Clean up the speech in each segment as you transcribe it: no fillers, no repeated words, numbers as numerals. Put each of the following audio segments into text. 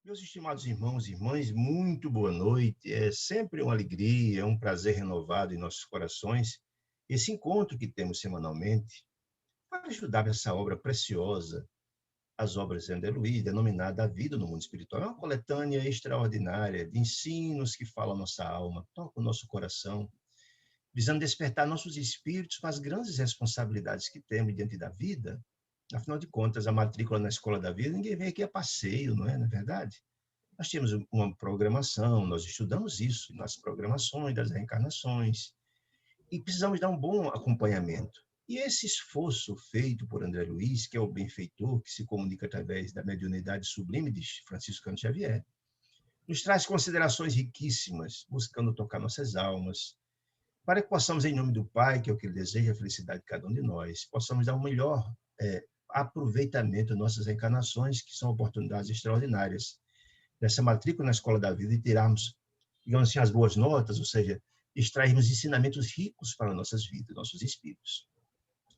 Meus estimados irmãos e irmãs, muito boa noite. É sempre uma alegria, é um prazer renovado em nossos corações esse encontro que temos semanalmente para ajudar nessa obra preciosa, as obras de André Luiz, denominada A Vida no Mundo Espiritual. É uma coletânea extraordinária de ensinos que falam a nossa alma, tocam o nosso coração, visando despertar nossos espíritos para as grandes responsabilidades que temos diante da vida. Afinal de contas, a matrícula na Escola da Vida, ninguém vem aqui a passeio, não é? Não é verdade? Nós temos uma programação, nós estudamos isso nas programações das reencarnações e precisamos dar um bom acompanhamento. E esse esforço feito por André Luiz, que é o benfeitor, que se comunica através da mediunidade sublime de Francisco Cândido Xavier, nos traz considerações riquíssimas, buscando tocar nossas almas, para que possamos, em nome do Pai, que é o que ele deseja, a felicidade de cada um de nós, possamos dar o melhor aproveitamento de nossas reencarnações, que são oportunidades extraordinárias dessa matrícula na Escola da Vida e tirarmos, digamos assim, as boas notas, ou seja, extrairmos ensinamentos ricos para nossas vidas, nossos espíritos.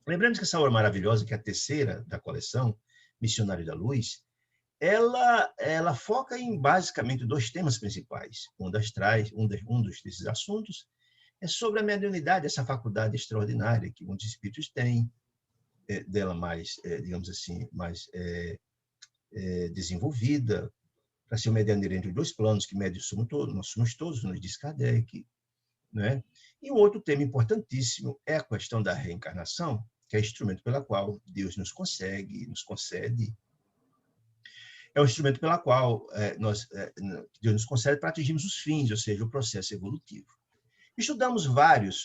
Lembramos que essa obra maravilhosa, que é a terceira da coleção, Missionário da Luz, ela foca em basicamente dois temas principais. Um desses assuntos é sobre a mediunidade, essa faculdade extraordinária que muitos espíritos têm, dela mais, digamos assim, mais desenvolvida, para ser o medianeiro entre os dois planos, que médios somos todos, nós somos todos, nos diz Kardec. Né? E o outro tema importantíssimo é a questão da reencarnação, que é o instrumento pela qual Deus nos concede, é o instrumento pela qual Deus nos concede para atingirmos os fins, ou seja, o processo evolutivo. Estudamos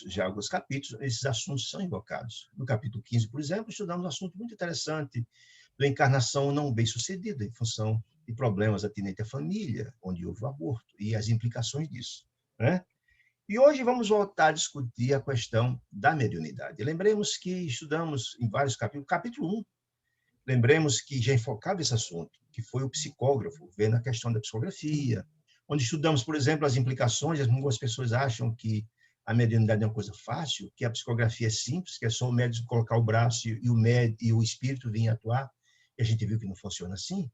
já alguns capítulos, esses assuntos são invocados. No capítulo 15, por exemplo, estudamos um assunto muito interessante da encarnação não bem-sucedida, em função de problemas atinentes à família, onde houve o aborto, e as implicações disso. Né? E hoje vamos voltar a discutir a questão da mediunidade. Lembremos que estudamos em vários capítulos, capítulo 1, lembremos que já enfocava esse assunto, que foi o psicógrafo, vendo a questão da psicografia, onde estudamos, por exemplo, as implicações. Algumas pessoas acham que a mediunidade é uma coisa fácil, que a psicografia é simples, que é só o médico colocar o braço e o espírito vir atuar, e a gente viu que não funciona assim.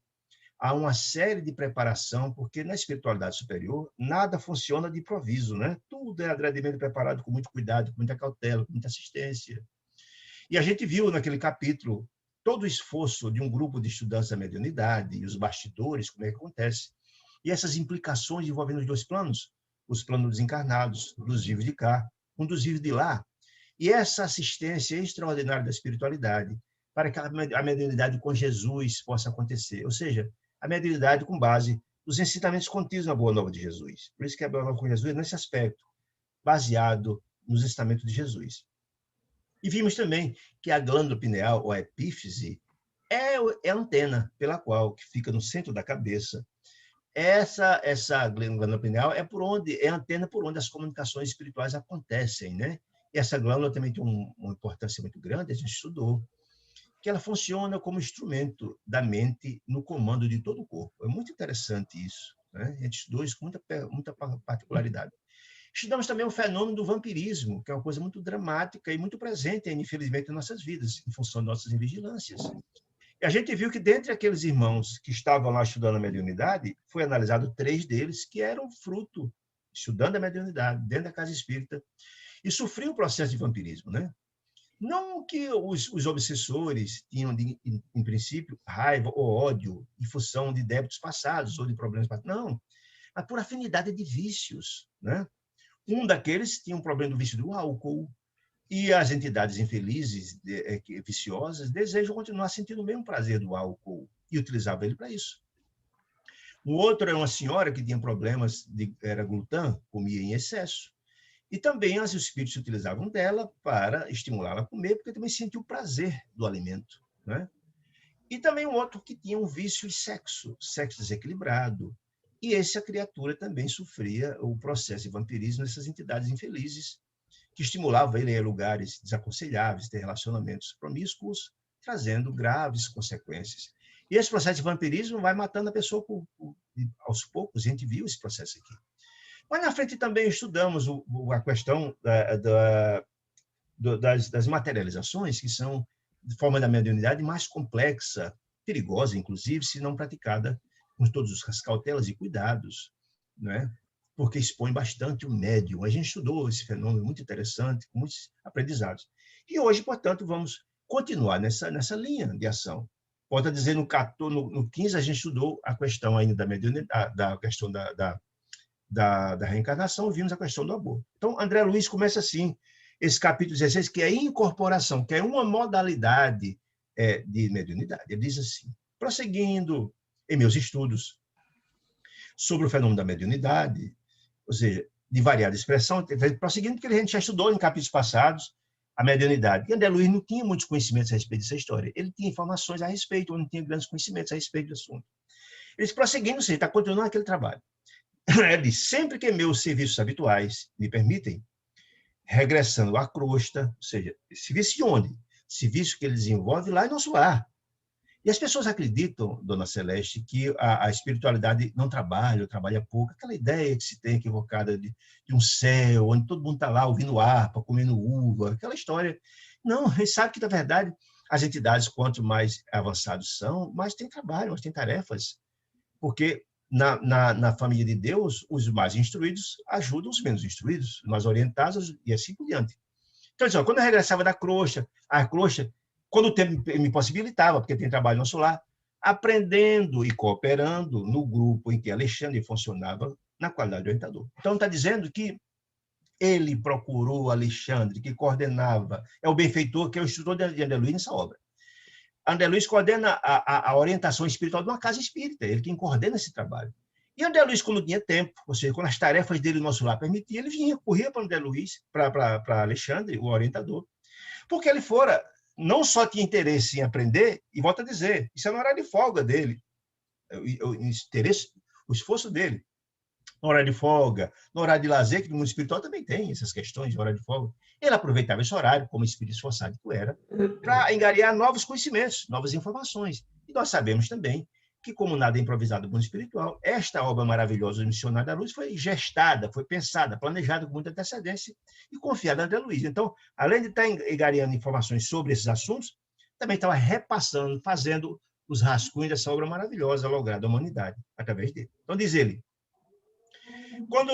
Há uma série de preparação, porque na espiritualidade superior, nada funciona de improviso, né? Tudo é adredamente preparado com muito cuidado, com muita cautela, com muita assistência. E a gente viu naquele capítulo todo o esforço de um grupo de estudantes da mediunidade e os bastidores, como é que acontece, e essas implicações envolvendo os dois planos, os planos desencarnados, dos vivos de cá, um dos vivos de lá, e essa assistência extraordinária da espiritualidade para que a mediunidade com Jesus possa acontecer, ou seja, a mediunidade com base nos ensinamentos contidos na Boa Nova de Jesus. Por isso que a Boa Nova com Jesus é nesse aspecto, baseado nos ensinamentos de Jesus. E vimos também que a glândula pineal, ou a epífise, é a antena pela qual, que fica no centro da cabeça. Essa glândula pineal é a antena por onde as comunicações espirituais acontecem, né? E essa glândula também tem uma importância muito grande, a gente estudou, que ela funciona como instrumento da mente no comando de todo o corpo. É muito interessante isso, né? A gente estudou isso com muita particularidade. Estudamos também o fenômeno do vampirismo, que é uma coisa muito dramática e muito presente, infelizmente, em nossas vidas, em função de nossas invigilâncias. E a gente viu que, dentre aqueles irmãos que estavam lá estudando a mediunidade, foi analisado 3 deles que eram fruto, estudando a mediunidade, dentro da casa espírita, e sofriam o processo de vampirismo, né? Não que os obsessores tinham, em princípio, raiva ou ódio em função de débitos passados ou de problemas passados. Não, mas por afinidade de vícios, né? Um daqueles tinha um problema do vício do álcool, e as entidades infelizes, viciosas, desejam continuar sentindo o mesmo prazer do álcool e utilizavam ele para isso. O outro era uma senhora que tinha problemas, era glutã, comia em excesso. E também os espíritos se utilizavam dela para estimulá-la a comer, porque também sentia o prazer do alimento. Né? E também um outro que tinha um vício de sexo desequilibrado. E essa criatura também sofria o processo de vampirismo nessas entidades infelizes, que estimulavam ele a ir a lugares desaconselháveis, ter relacionamentos promíscuos, trazendo graves consequências. E esse processo de vampirismo vai matando a pessoa aos poucos, a gente viu esse processo aqui. Mas na frente também estudamos a questão das materializações, que são de forma da mediunidade mais complexa, perigosa, inclusive, se não praticada com todas as cautelas e cuidados, né? Porque expõe bastante o médium. A gente estudou esse fenômeno muito interessante, com muitos aprendizados. E hoje, portanto, vamos continuar nessa linha de ação. Pode dizer, no 15, a gente estudou a questão ainda da mediunidade, da questão da reencarnação, vimos a questão do amor. Então, André Luiz começa assim, esse capítulo 16, que é a incorporação, que é uma modalidade de mediunidade. Ele diz assim, prosseguindo em meus estudos sobre o fenômeno da mediunidade, ou seja, de variada expressão, prosseguindo que a gente já estudou em capítulos passados, a mediunidade. E André Luiz não tinha muitos conhecimentos a respeito dessa história. Ele tinha informações a respeito, ou não tinha grandes conhecimentos a respeito do assunto. Ele prosseguindo, ou seja, está continuando aquele trabalho. Ele diz, sempre que meus serviços habituais me permitem, regressando à crosta, ou seja, serviço de onde? Serviço que ele desenvolve lá em nosso lar. E as pessoas acreditam, Dona Celeste, que a espiritualidade não trabalha, ou trabalha pouco. Aquela ideia que se tem equivocada de um céu, onde todo mundo está lá ouvindo harpa, comendo uva, aquela história. Não, a gente sabe que, na verdade, as entidades, quanto mais avançados são, mais tem trabalho, mais tem tarefas. Porque na família de Deus, os mais instruídos ajudam os menos instruídos, mais orientados e assim por diante. Então, assim, quando eu regressava da crosta, a crosta, quando o tempo me possibilitava, porque tem trabalho no solar, aprendendo e cooperando no grupo em que Alexandre funcionava na qualidade de orientador. Então, está dizendo que ele procurou Alexandre, que coordenava, é o benfeitor, que é o instrutor de André Luiz nessa obra. André Luiz coordena a orientação espiritual de uma casa espírita, ele quem coordena esse trabalho. E André Luiz, quando tinha tempo, ou seja, quando as tarefas dele no nosso lar permitiam, ele vinha, corria para André Luiz, para Alexandre, o orientador, porque ele fora, não só tinha interesse em aprender, e volto a dizer, isso é no horário de folga dele, o interesse, o esforço dele, no horário de folga, no horário de lazer, que no mundo espiritual também tem essas questões de horário de folga. Ele aproveitava esse horário, como espírito esforçado que era, para angariar novos conhecimentos, novas informações. E nós sabemos também que, como nada é improvisado no mundo espiritual, esta obra maravilhosa do Missionário da Luz foi gestada, foi pensada, planejada com muita antecedência e confiada a André Luiz. Então, além de estar angariando informações sobre esses assuntos, também estava repassando, fazendo os rascunhos dessa obra maravilhosa lograda à humanidade, através dele. Então, diz ele, quando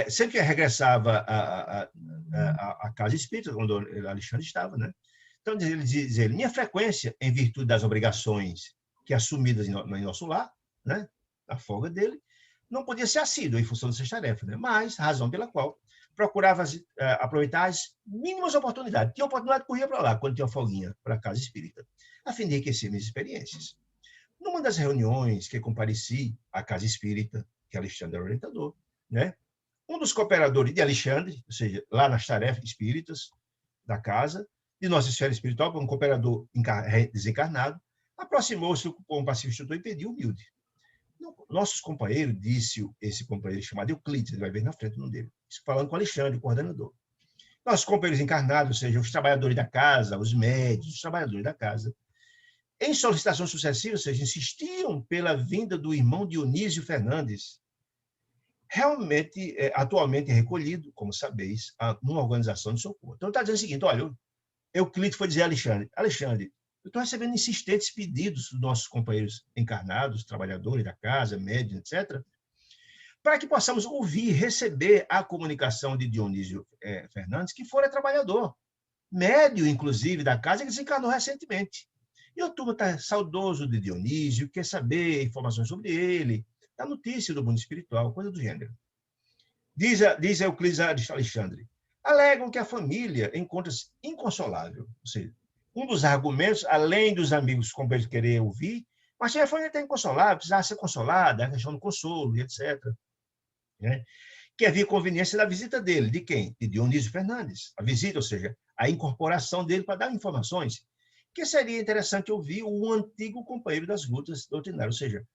sempre que regressava à casa espírita, quando Alexandre estava, né? Então, ele diz ele, minha frequência, em virtude das obrigações que assumidas em nosso lar, né? A folga dele, não podia ser assídua em função dessas tarefas, né? Mas, razão pela qual procurava aproveitar as mínimas oportunidades. Tinha oportunidade, corria para lá, quando tinha uma folguinha para a casa espírita, a fim de enriquecer minhas experiências. Numa das reuniões que compareci à casa espírita, que Alexandre era orientador, né? Um dos cooperadores de Alexandre, ou seja, lá nas tarefas espíritas da casa, de nossa esfera espiritual, um cooperador desencarnado, aproximou-se com um passivo instrutor e pediu humilde. Nossos companheiros, disse esse companheiro chamado Euclides, ele vai ver na frente o nome dele, falando com Alexandre, o coordenador. Nossos companheiros encarnados, ou seja, os trabalhadores da casa, os médios, os trabalhadores da casa, em solicitações sucessivas, ou seja, insistiam pela vinda do irmão Dionísio Fernandes, realmente, atualmente recolhido, como sabeis, numa organização de socorro. Então, está dizendo o seguinte, olha, Euclides foi dizer a Alexandre, eu estou recebendo insistentes pedidos dos nossos companheiros encarnados, trabalhadores da casa, médios, etc., para que possamos ouvir, receber a comunicação de Dionísio Fernandes, que fora trabalhador, médio, inclusive, da casa, que desencarnou recentemente. E o turma está saudoso de Dionísio, quer saber informações sobre ele, da notícia do mundo espiritual, coisa do gênero. Diz Euclides a Alexandre, alegam que a família encontra-se inconsolável. Ou seja, um dos argumentos, além dos amigos companheiros querer ouvir, mas a família está inconsolável, precisava ser consolada, a questão do consolo, etc. Né? Que havia conveniência da visita dele. De quem? De Dionísio Fernandes. A visita, ou seja, a incorporação dele para dar informações, que seria interessante ouvir o antigo companheiro das lutas doutrinárias, ou seja,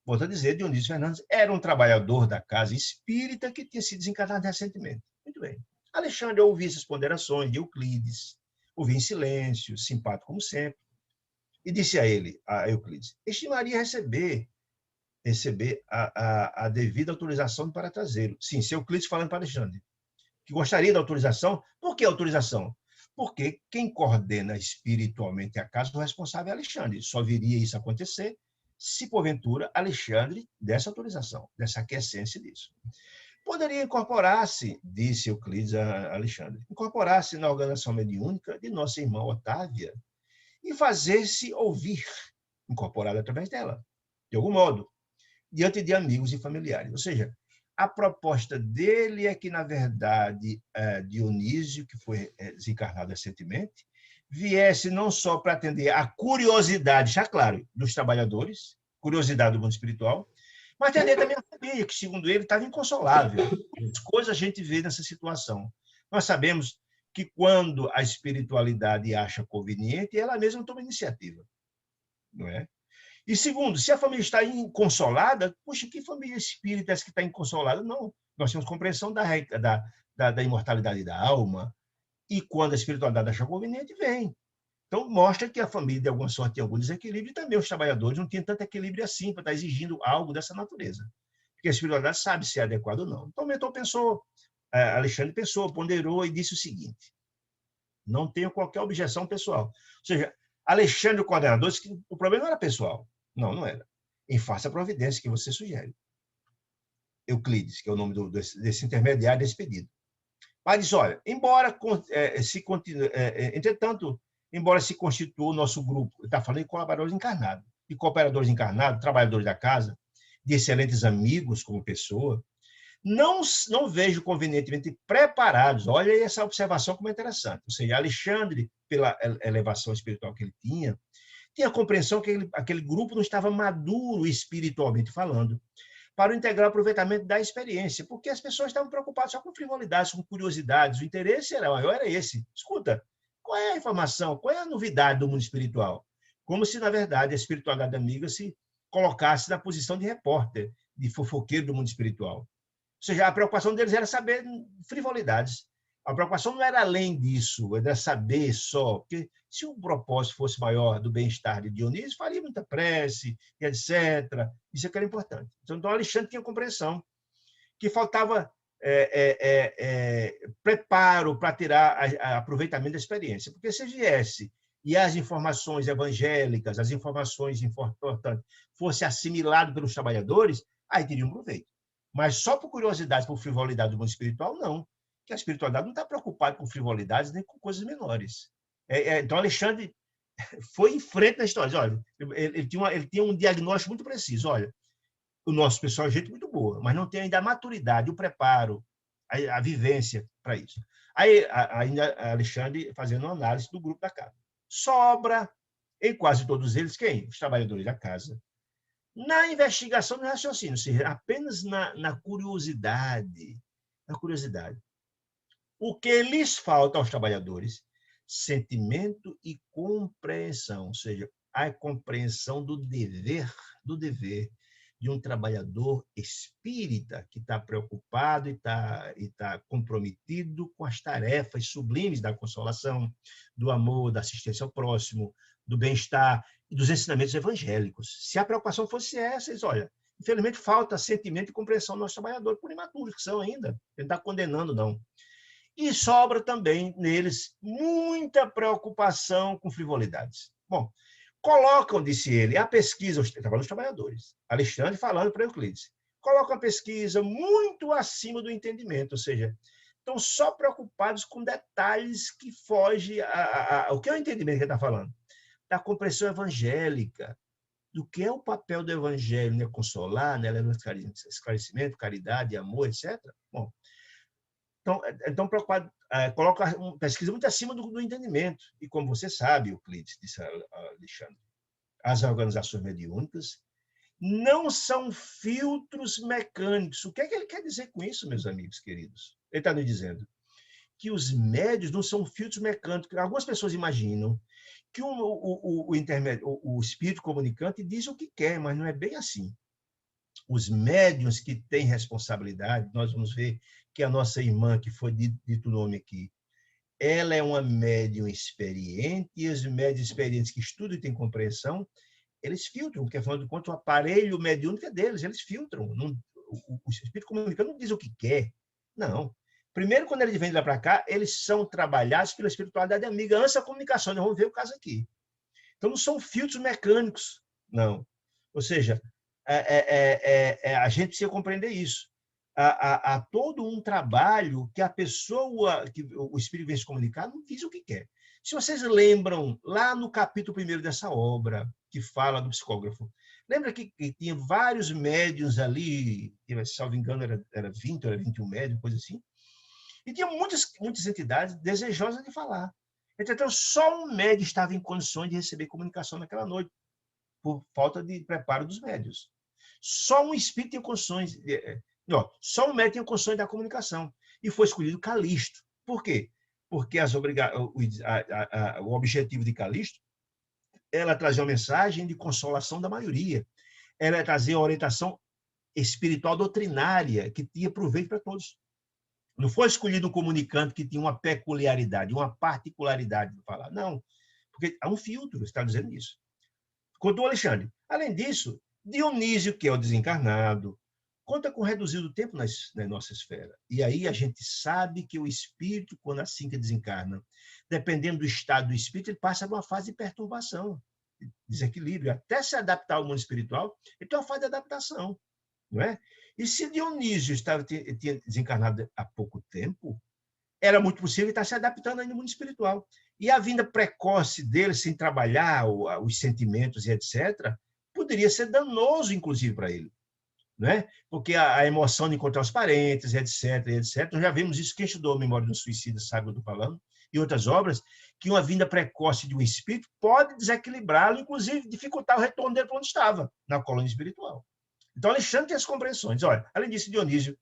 volto a dizer, Dionísio Fernandes era um trabalhador da casa espírita que tinha sido desencarnado recentemente. Muito bem. Alexandre ouvia essas ponderações de Euclides, ouvia em silêncio, simpático como sempre, e disse a ele, a Euclides, estimaria receber a devida autorização para trazê-lo. Sim, se Euclides falando para Alexandre, que gostaria da autorização. Por que autorização? Porque quem coordena espiritualmente a casa, o responsável é Alexandre. Só viria isso acontecer se porventura Alexandre desse autorização, dessa aquiescência disso. Poderia incorporar-se, disse Euclides a Alexandre, incorporar-se na organização mediúnica de nossa irmã Otávia e fazer-se ouvir, incorporada através dela, de algum modo, diante de amigos e familiares. Ou seja, a proposta dele é que, na verdade, Dionísio, que foi desencarnado recentemente, viesse não só para atender a curiosidade, já claro, dos trabalhadores, curiosidade do mundo espiritual, mas atender também a família, que, segundo ele, estava inconsolável. As coisas a gente vê nessa situação. Nós sabemos que, quando a espiritualidade acha conveniente, ela mesma toma iniciativa. Não é? E, segundo, se a família está inconsolada, puxa, que família espírita é essa que está inconsolada? Não. Nós temos compreensão da imortalidade da alma, e quando a espiritualidade acha conveniente, vem. Então, mostra que a família, de alguma sorte, tem algum desequilíbrio, e também os trabalhadores não têm tanto equilíbrio assim para estar exigindo algo dessa natureza. Porque a espiritualidade sabe se é adequado ou não. Então, o mentor pensou, Alexandre pensou, ponderou e disse o seguinte: não tenho qualquer objeção pessoal. Ou seja, Alexandre, o coordenador, disse que o problema não era pessoal. Não, não era. Em face a providência que você sugere. Euclides, que é o nome desse intermediário desse pedido. Mas diz, olha, entretanto, embora se constitua o nosso grupo, está falando de colaboradores encarnados, de cooperadores encarnados, trabalhadores da casa, de excelentes amigos como pessoa, não vejo convenientemente preparados. Olha aí essa observação como é interessante. Ou seja, Alexandre, pela elevação espiritual que ele tinha a compreensão que aquele grupo não estava maduro espiritualmente falando, para o integral aproveitamento da experiência, porque as pessoas estavam preocupadas só com frivolidades, com curiosidades, o interesse maior era esse. Escuta, qual é a informação, qual é a novidade do mundo espiritual? Como se, na verdade, a espiritualidade amiga se colocasse na posição de repórter, de fofoqueiro do mundo espiritual. Ou seja, a preocupação deles era saber frivolidades. A preocupação não era além disso, era saber só, porque se o propósito fosse maior do bem-estar de Dionísio, faria muita prece, e etc. Isso é que era importante. Então, Alexandre tinha compreensão que faltava preparo para tirar aproveitamento da experiência. Porque se viesse e as informações evangélicas, as informações importantes, fossem assimiladas pelos trabalhadores, aí teria um proveito. Mas só por curiosidade, por frivolidade do mundo espiritual, não. Que a espiritualidade não está preocupada com frivolidades nem com coisas menores. Então, Alexandre foi em frente na história. Olha, ele tinha um diagnóstico muito preciso. Olha, o nosso pessoal é gente muito boa, mas não tem ainda a maturidade, o preparo, a vivência para isso. Aí, ainda Alexandre fazendo uma análise do grupo da casa. Sobra, em quase todos eles, quem? Os trabalhadores da casa. Na investigação do raciocínio, ou seja, apenas na curiosidade. Na curiosidade. O que lhes falta aos trabalhadores? Sentimento e compreensão, ou seja, a compreensão do dever de um trabalhador espírita que está preocupado e está comprometido com as tarefas sublimes da consolação, do amor, da assistência ao próximo, do bem-estar e dos ensinamentos evangélicos. Se a preocupação fosse essa, olha, infelizmente falta sentimento e compreensão dos nossos trabalhadores, por imaturos que são ainda. Ele não está condenando, não. E sobra também neles muita preocupação com frivolidades. Bom, colocam, disse ele, a pesquisa, os trabalhadores, Alexandre falando para Euclides, colocam a pesquisa muito acima do entendimento, ou seja, estão só preocupados com detalhes que fogem o que é o entendimento que ele está falando? Da compreensão evangélica, do que é o papel do evangelho, né? Consolar, né? Esclarecimento, caridade, amor, etc. Bom, então coloca uma pesquisa muito acima do entendimento. E como você sabe, Euclides, disse Alexandre, as organizações mediúnicas não são filtros mecânicos. O que é que ele quer dizer com isso, meus amigos queridos? Ele está nos dizendo que os médios não são filtros mecânicos. Algumas pessoas imaginam que o espírito comunicante diz o que quer, mas não é bem assim. Os médiuns que têm responsabilidade, nós vamos ver que a nossa irmã, que foi dito o nome aqui, ela é uma médium experiente, e os médiuns experientes que estudam e têm compreensão, eles filtram, porque, afinal de contas, o aparelho mediúnico é deles, eles filtram. O espírito comunicante não diz o que quer, não. Primeiro, quando eles vêm lá para cá, eles são trabalhados pela espiritualidade amiga, antes da comunicação. Nós vamos ver o caso aqui. Então, não são filtros mecânicos, não. Ou seja, a gente precisa compreender isso. Há todo um trabalho que a pessoa, que o Espírito vem se comunicar, não diz o que quer. Se vocês lembram, lá no capítulo 1º dessa obra, que fala do psicógrafo, lembra que tinha vários médiuns ali, se não me engano, era 20 ou era 21 médiuns, coisa assim, e tinha muitas entidades desejosas de falar. Entretanto, só um médium estava em condições de receber comunicação naquela noite, por falta de preparo dos médios. Só um espírito tinha condições, não, só um médium tinha condições da comunicação. E foi escolhido Calisto. Por quê? Porque o objetivo de Calisto era trazer uma mensagem de consolação da maioria. Era trazer uma orientação espiritual doutrinária que tinha proveito para todos. Não foi escolhido um comunicante que tinha uma peculiaridade, uma particularidade de falar. Não, porque há um filtro, você está dizendo isso. Contou Alexandre. Além disso, Dionísio, que é o desencarnado, conta com reduzido tempo na nossa esfera. E aí a gente sabe que o espírito, quando assim que desencarna, dependendo do estado do espírito, ele passa por uma fase de perturbação, de desequilíbrio. Até se adaptar ao mundo espiritual, ele tem uma fase de adaptação. Não é? E se Dionísio tinha desencarnado há pouco tempo, era muito possível estar se adaptando ainda no mundo espiritual. E a vinda precoce dele, sem trabalhar os sentimentos e etc., poderia ser danoso, inclusive, para ele. Não é? Porque a emoção de encontrar os parentes, etc., etc., nós já vimos isso, quem estudou a Memória do Suicida sabe o que eu estou falando, e outras obras, que uma vinda precoce de um espírito pode desequilibrá-lo, inclusive dificultar o retorno dele para onde estava, na colônia espiritual. Então, Alexandre tem as compreensões. Olha, além disso, Dionísio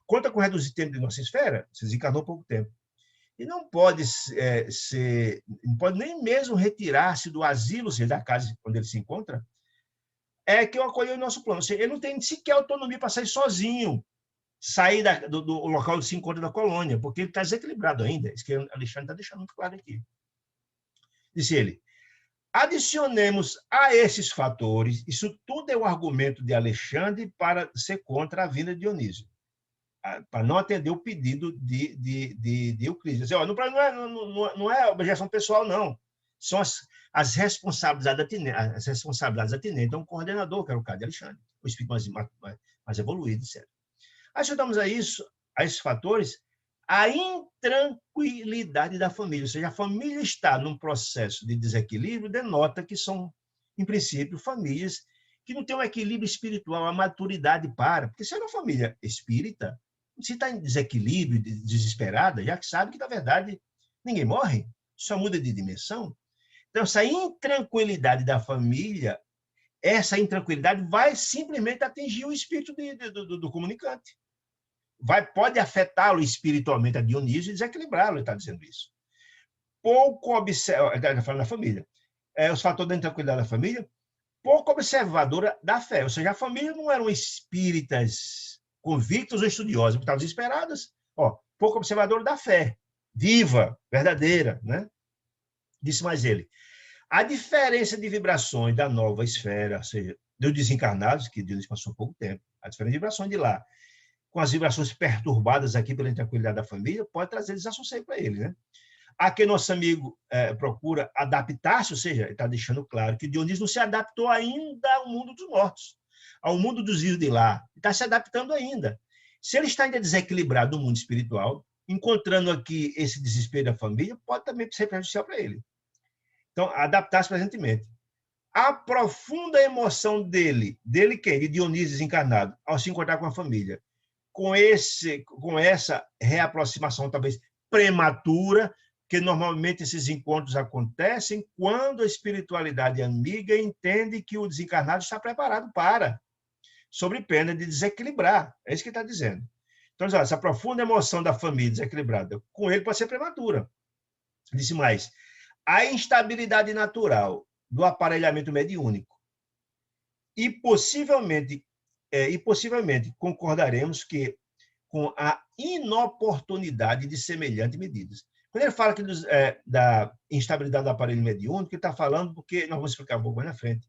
conta com reduzido tempo de nossa esfera, se desencarnou há pouco tempo. E não pode não pode nem mesmo retirar-se do asilo, ou seja, da casa onde ele se encontra, que eu acolheu o nosso plano. Ou seja, ele não tem sequer autonomia para sair sozinho, sair do local de se encontra da colônia, porque ele está desequilibrado ainda. Isso que o Alexandre está deixando muito claro aqui. Disse ele, adicionemos a esses fatores, isso tudo é o argumento de Alexandre para ser contra a vinda de Dionísio, para não atender o pedido de Euclides. Não é objeção pessoal, não. São as responsabilidades atinentes a um coordenador, que era o caso de Alexandre, o espírito mais evoluído, etc. Aí chegamos a esses fatores, a intranquilidade da família, ou seja, a família está num processo de desequilíbrio, denota que são, em princípio, famílias que não têm um equilíbrio espiritual, a maturidade para. Porque se é uma família espírita, se está em desequilíbrio, desesperada, já que sabe que, na verdade, ninguém morre, só muda de dimensão. Então, essa intranquilidade da família, essa intranquilidade vai simplesmente atingir o espírito do comunicante. Pode afetá-lo espiritualmente, a Dionísio, e desequilibrá-lo, ele está dizendo isso. Pouco observadora, falando da família, os fatores da intranquilidade da família, pouco observadora da fé, ou seja, a família não eram espíritas convictos ou estudiosos, estavam desesperadas, pouco observadora da fé, viva, verdadeira, né? Disse mais ele, a diferença de vibrações da nova esfera, ou seja, dos desencarnados, que Dionísio passou pouco tempo, a diferença de vibrações de lá, com as vibrações perturbadas aqui pela intranquilidade da família, pode trazer desassossego para ele, né? Aqui nosso amigo procura adaptar-se, ou seja, ele está deixando claro que Dionísio não se adaptou ainda ao mundo dos mortos, ao mundo dos vivos de lá. Ele está se adaptando ainda. Se ele está ainda desequilibrado no mundo espiritual, encontrando aqui esse desespero da família, pode também ser prejudicial para ele. Então, adaptar-se presentemente. A profunda emoção dele quem? De Dionísio desencarnado, ao se encontrar com a família, com essa reaproximação talvez prematura, que normalmente esses encontros acontecem quando a espiritualidade amiga entende que o desencarnado está preparado para, sob pena de desequilibrar. É isso que ele está dizendo. Então, essa profunda emoção da família desequilibrada com ele pode ser prematura. Disse mais, a instabilidade natural do aparelhamento mediúnico e possivelmente concordaremos que com a inoportunidade de semelhantes medidas. Quando ele fala da instabilidade do aparelho mediúnico, ele está falando, porque nós vamos explicar um pouco mais na frente,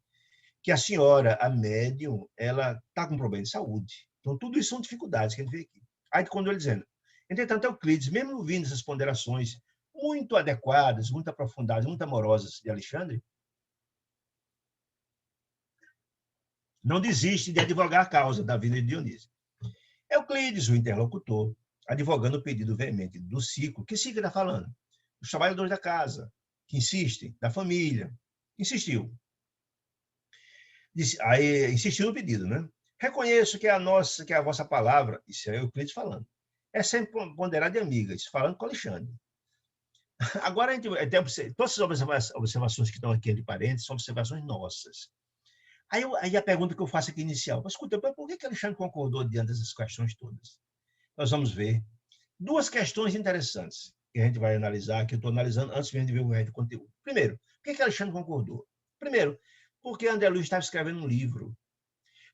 que a senhora, a médium, ela está com problema de saúde. Então, tudo isso são dificuldades que a gente vê aqui. Aí, quando ele dizendo, entretanto, Euclides, mesmo ouvindo essas ponderações muito adequadas, muito aprofundadas, muito amorosas de Alexandre, não desiste de advogar a causa da vida de Dionísio. Euclides, o interlocutor, advogando o pedido veemente do ciclo. Que ciclo está falando? Os trabalhadores da casa, que insistem, da família. Insistiu. Aí insistiu no pedido, né? Reconheço que a vossa palavra, isso é Euclides falando, é sempre ponderada de amigas, falando com Alexandre. Agora, a gente tem todas as observações que estão aqui entre parênteses são observações nossas. Aí a pergunta que eu faço aqui inicial, mas escuta, por que Alexandre concordou diante dessas questões todas? Nós vamos ver duas questões interessantes que a gente vai analisar, que eu estou analisando antes mesmo de ver o resto do conteúdo. Primeiro, por que Alexandre concordou? Primeiro, porque André Luiz estava escrevendo um livro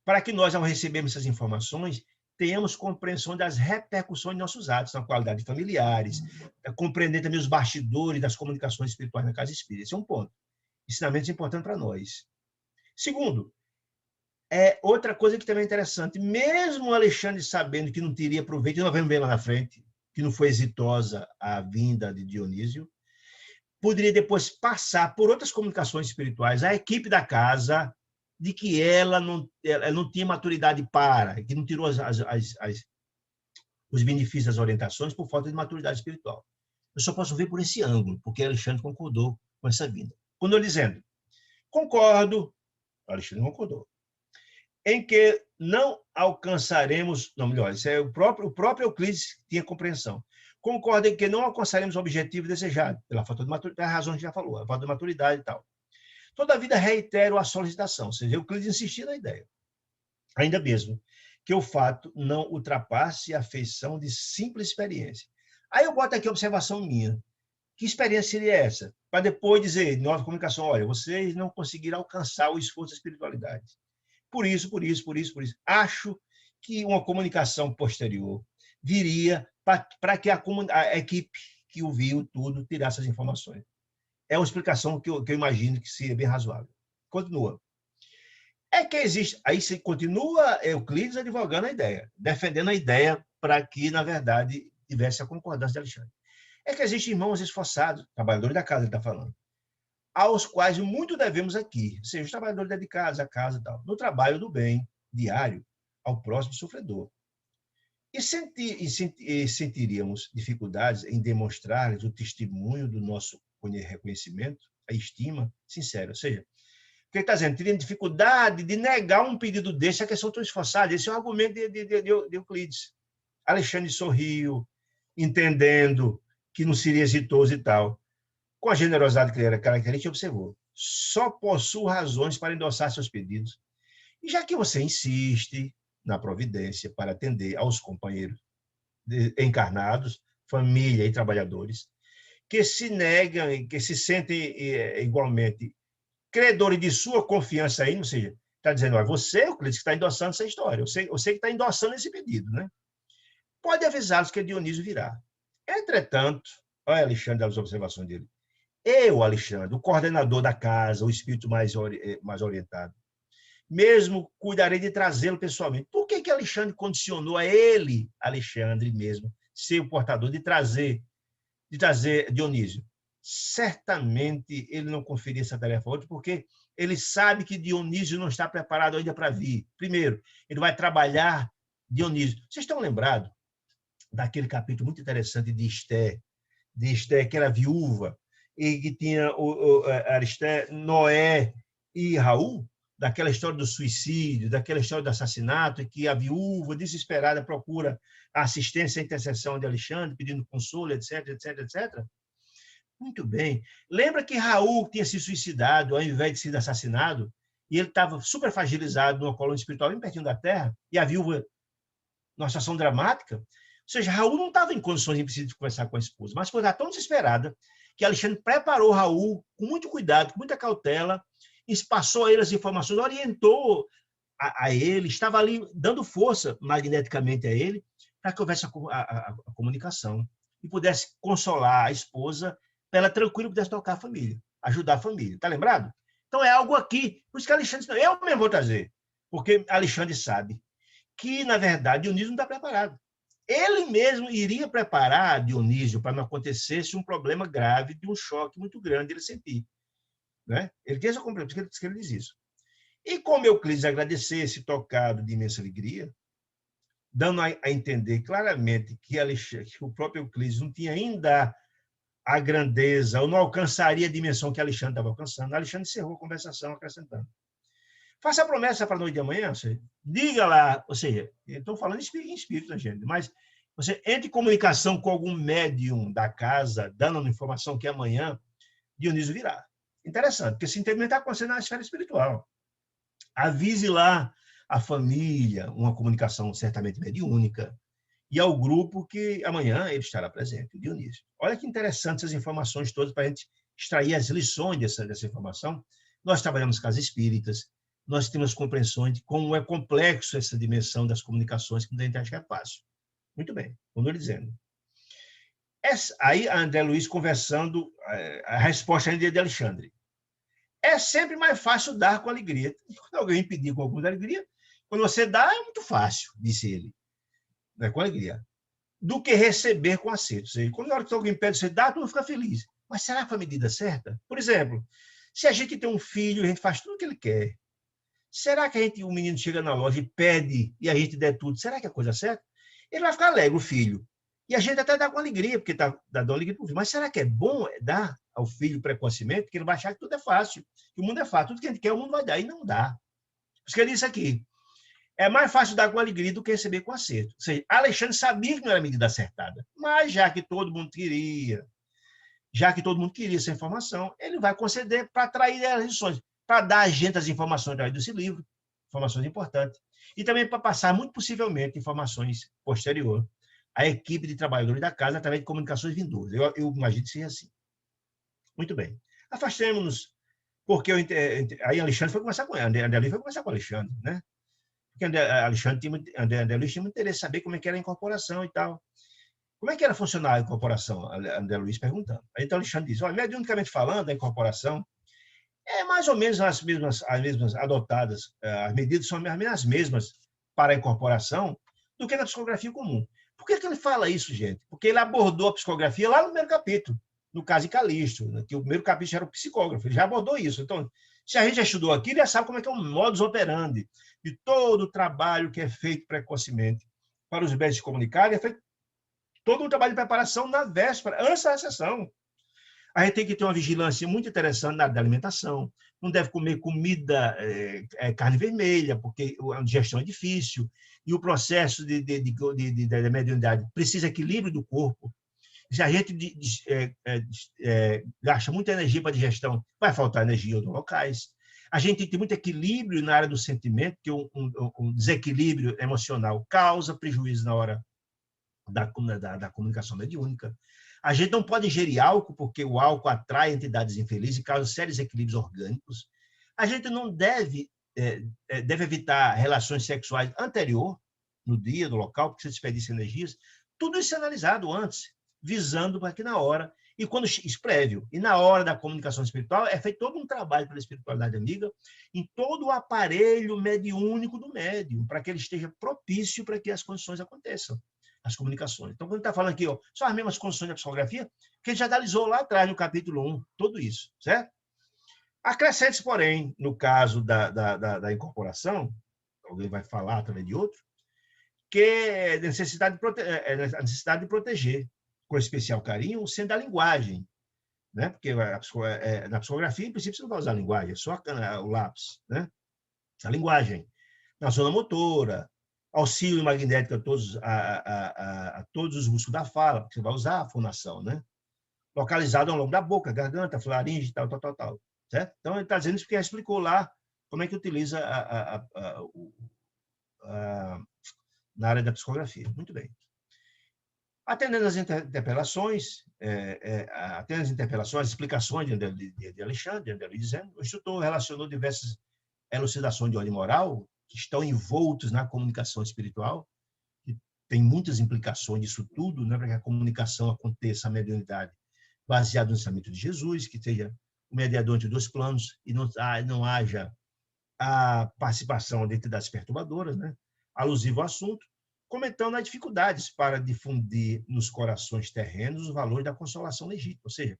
para que nós, ao recebermos essas informações, tenhamos compreensão das repercussões de nossos atos na qualidade de familiares, compreender também os bastidores das comunicações espirituais na casa espírita. Esse é um ponto. Ensinamentos importantes para nós. Segundo, outra coisa que também é interessante, mesmo Alexandre sabendo que não teria proveito, nós vamos ver lá na frente, que não foi exitosa a vinda de Dionísio, poderia depois passar por outras comunicações espirituais, a equipe da casa, de que ela não tinha maturidade que não tirou os benefícios das orientações por falta de maturidade espiritual. Eu só posso ver por esse ângulo, porque Alexandre concordou com essa vinda. Quando eu dizendo, concordo, Alexandre concordou, em que não alcançaremos, não, melhor, isso é o próprio Euclides tinha compreensão. Concordo em que não alcançaremos o objetivo desejado, pela falta de maturidade, pela razão que já falou, a falta de maturidade e tal. Todavia, reitero a solicitação, ou seja, Euclides insistia na ideia, ainda mesmo que o fato não ultrapasse a feição de simples experiência. Aí eu boto aqui a observação minha. Que experiência seria essa? Para depois dizer, nova comunicação, olha, vocês não conseguiram alcançar o esforço da espiritualidade. Por isso. Acho que uma comunicação posterior viria para que a equipe que o viu tudo tirasse as informações. É uma explicação que eu imagino que seria bem razoável. Continua. É que existe... Aí se continua Euclides advogando a ideia, defendendo a ideia para que, na verdade, tivesse a concordância de Alexandre. É que existem irmãos esforçados, trabalhadores da casa, ele está falando, aos quais muito devemos aqui, ou seja, os trabalhadores dedicados à casa e tal, no trabalho do bem diário ao próximo sofredor. E sentiríamos dificuldades em demonstrar-lhes o testemunho do nosso reconhecimento, a estima sincera. Ou seja, o que ele está dizendo? Teria dificuldade de negar um pedido desse, a questão tão esforçada. Esse é o argumento de Euclides. Alexandre sorriu, entendendo que não seria exitoso e tal. Com a generosidade que ele era característica, observou. Só possuo razões para endossar seus pedidos. E já que você insiste na providência para atender aos companheiros encarnados, família e trabalhadores, que se negam, que se sentem igualmente credores de sua confiança aí, ou seja, está dizendo, olha, você, Euclides, que está endossando essa história, você que está endossando esse pedido, né? Pode avisá-los que Dionísio virá. Entretanto, olha, Alexandre, as observações dele, eu, Alexandre, o coordenador da casa, o espírito mais orientado, mesmo cuidarei de trazê-lo pessoalmente. Por que Alexandre condicionou a ele, Alexandre mesmo, ser o portador de trazer Dionísio? Certamente ele não conferia essa tarefa a outro, porque ele sabe que Dionísio não está preparado ainda para vir. Primeiro, ele vai trabalhar Dionísio. Vocês estão lembrados daquele capítulo muito interessante de Esté, que era viúva, e que tinha Aristé, Noé e Raul, daquela história do suicídio, daquela história do assassinato, e que a viúva desesperada procura a assistência e a intercessão de Alexandre, pedindo consolo, etc, etc, etc. Muito bem. Lembra que Raul tinha se suicidado ao invés de ser assassinado, e ele estava super fragilizado numa colônia espiritual bem pertinho da Terra, e a viúva, numa situação dramática. Ou seja, Raul não estava em condições de conversar com a esposa, mas foi tão desesperada que Alexandre preparou Raul com muito cuidado, com muita cautela, passou a ele as informações, orientou a ele, estava ali dando força magneticamente a ele para que houvesse a comunicação e pudesse consolar a esposa para ela tranquila pudesse tocar a família, ajudar a família. Está lembrado? Então é algo aqui. Por isso que Alexandre disse, eu mesmo vou trazer, porque Alexandre sabe que, na verdade, Dionísio não está preparado. Ele mesmo iria preparar Dionísio para não acontecesse um problema grave de um choque muito grande ele sentir. Né? Ele tinha essa compreensão, que ele diz isso. E como Euclides agradecesse, tocado de imensa alegria, dando a entender claramente que o próprio Euclides não tinha ainda a grandeza, ou não alcançaria a dimensão que Alexandre estava alcançando, Alexandre encerrou a conversação acrescentando: faça a promessa para a noite de amanhã, você diga lá, ou seja, eu estou falando em espírito, né, gente? Mas você entre em comunicação com algum médium da casa, dando uma informação que amanhã Dionísio virá. Interessante, porque esse entendimento está acontecendo na esfera espiritual. Avise lá a família, uma comunicação certamente mediúnica, e ao grupo que amanhã ele estará presente, o Dionísio. Olha que interessante essas informações todas para a gente extrair as lições dessa informação. Nós trabalhamos com as espíritas, nós temos compreensões de como é complexo essa dimensão das comunicações, que a gente acha que é fácil. Muito bem, como eu dizendo. Aí André Luiz conversando, a resposta ainda é de Alexandre. É sempre mais fácil dar com alegria. Quando alguém pedir com alguma alegria, quando você dá, é muito fácil, disse ele, né, com alegria, do que receber com acerto. Ou seja, quando alguém pede, você dá, todo mundo fica feliz. Mas será que foi a medida certa? Por exemplo, se a gente tem um filho, a gente faz tudo o que ele quer. Será que o menino chega na loja e pede e a gente der tudo? Será que é a coisa certa? Ele vai ficar alegre, o filho. E a gente até dá com alegria, porque está dando alegria para o filho. Mas será que é bom dar ao filho precocemente? Porque ele vai achar que tudo é fácil, que o mundo é fácil. Tudo que a gente quer, o mundo vai dar. E não dá. Por isso que ele disse aqui: é mais fácil dar com alegria do que receber com acerto. Ou seja, Alexandre sabia que não era a medida acertada. Mas já que todo mundo queria essa informação, ele vai conceder para atrair as lições, para dar a gente as informações através desse livro, informações importantes, e também para passar, muito possivelmente, informações posteriores à equipe de trabalhadores da casa através de comunicações vindouras. Eu imagino que seja assim. Muito bem. Afastemos-nos, porque aí Alexandre foi conversar com ele, André Luiz foi conversar com Alexandre, né? Porque André Luiz tinha muito interesse em saber como é que era a incorporação e tal. Como é que era funcionar a incorporação? André Luiz perguntando. Então, Alexandre diz: olha, mediunicamente falando, a incorporação é mais ou menos as mesmas adotadas, as medidas são as mesmas para a incorporação do que na psicografia comum. Por que ele fala isso, gente? Porque ele abordou a psicografia lá no primeiro capítulo, no caso de Calixto, né, que o primeiro capítulo era o psicógrafo, ele já abordou isso. Então, se a gente já estudou aqui, ele já sabe como é que é o modus operandi de todo o trabalho que é feito precocemente para os bens se comunicarem, é feito todo um trabalho de preparação na véspera, antes da sessão. A gente tem que ter uma vigilância muito interessante na alimentação. Não deve comer comida, carne vermelha, porque a digestão é difícil. E o processo da mediunidade precisa de equilíbrio do corpo. Se a gente gasta muita energia para a digestão, vai faltar energia em outros locais. A gente tem que ter muito equilíbrio na área do sentimento, porque um desequilíbrio emocional causa prejuízo na hora da comunicação mediúnica. A gente não pode ingerir álcool, porque o álcool atrai entidades infelizes e causa sérios desequilíbrios orgânicos. A gente não deve evitar relações sexuais anterior, no dia, no local, porque você desperdiça energias. Tudo isso é analisado antes, visando para que na hora, e quando isso prévio, e na hora da comunicação espiritual, é feito todo um trabalho pela espiritualidade amiga, em todo o aparelho mediúnico do médium, para que ele esteja propício para que as condições aconteçam, as comunicações. Então, quando está falando aqui, são as mesmas condições da psicografia, que a gente já analisou lá atrás, no capítulo 1, tudo isso, certo? Acrescente, porém, no caso da incorporação, alguém vai falar através de outro, que é a necessidade de proteger, com especial carinho, sendo a linguagem, né? Porque na psicografia, em princípio, você não vai usar a linguagem, é só o lápis, né? A linguagem. Na zona motora, auxílio magnético a todos os músculos da fala, porque você vai usar a fonação, né? Localizado ao longo da boca, garganta, faringe, tal. Certo? Então, ele está dizendo isso porque ele explicou lá como é que utiliza na área da psicografia. Muito bem. Atendendo às interpelações, as explicações de Alexandre, André Luiz dizendo, o instrutor relacionou diversas elucidações de ordem moral que estão envoltos na comunicação espiritual, que tem muitas implicações disso tudo, né, para que a comunicação aconteça, a mediunidade, baseado no ensinamento de Jesus, que seja o mediador entre dois planos e não haja a participação de entidades perturbadoras, né, alusivo ao assunto, comentando as dificuldades para difundir nos corações terrenos os valores da consolação legítima. Ou seja,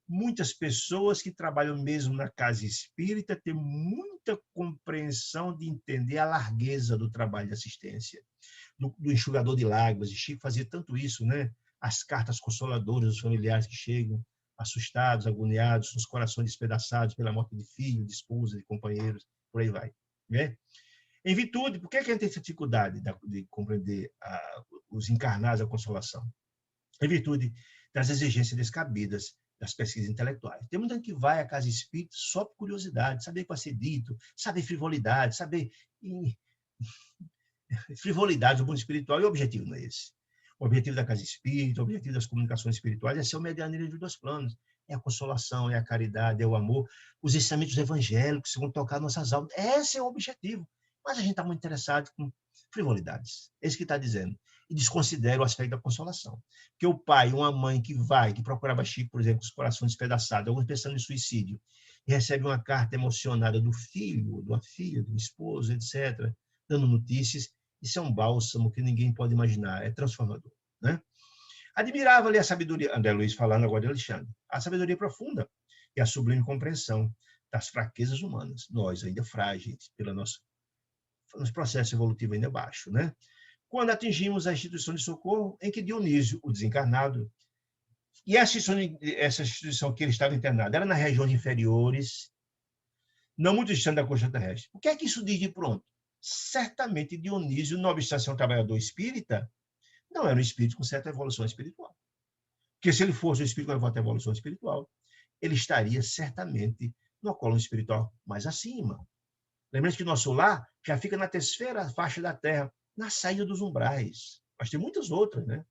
muitas pessoas que trabalham mesmo na casa espírita têm muita compreensão de entender a largueza do trabalho de assistência, do enxugador de lágrimas. E Chico fazia tanto isso, né? As cartas consoladoras dos familiares que chegam assustados, agoniados, com os corações despedaçados pela morte de filho, de esposa, de companheiros, por aí vai, né? Em virtude, por que a gente tem dificuldade de compreender os encarnados da consolação? Em virtude das exigências descabidas das pesquisas intelectuais. Tem muita gente que vai à casa espírita só por curiosidade, saber o que vai ser dito, saber frivolidade, saber frivolidade do mundo espiritual, e o objetivo não é esse. O objetivo da casa espírita, o objetivo das comunicações espirituais é ser o medianeiro entre os dois planos. É a consolação, é a caridade, é o amor, os ensinamentos evangélicos que vão tocar nossas almas. Esse é o objetivo. Mas a gente está muito interessado com frivolidades. É isso que está dizendo. E desconsidera o aspecto da consolação. Porque o pai, uma mãe que procurava Chico, por exemplo, com os corações despedaçados, alguns pensando em suicídio, e recebe uma carta emocionada do filho, de uma filha, do esposo, etc., dando notícias, isso é um bálsamo que ninguém pode imaginar, é transformador, né? Admirava-lhe a sabedoria, André Luiz falando agora de Alexandre, a sabedoria profunda e a sublime compreensão das fraquezas humanas, nós ainda frágeis, pelo nosso processo evolutivo ainda baixo, né? Quando atingimos a instituição de socorro em que Dionísio, o desencarnado, e essa instituição que ele estava internado era nas regiões inferiores, não muito distante da costa terrestre. O que é que isso diz de pronto? Certamente Dionísio, não obstante ser um trabalhador espírita, não era um espírito com certa evolução espiritual. Porque se ele fosse um espírito com certa evolução espiritual, ele estaria certamente no colo espiritual mais acima. Lembrando que nosso lar já fica na terceira faixa da Terra, na saída dos umbrais. Mas tem muitas outras, né?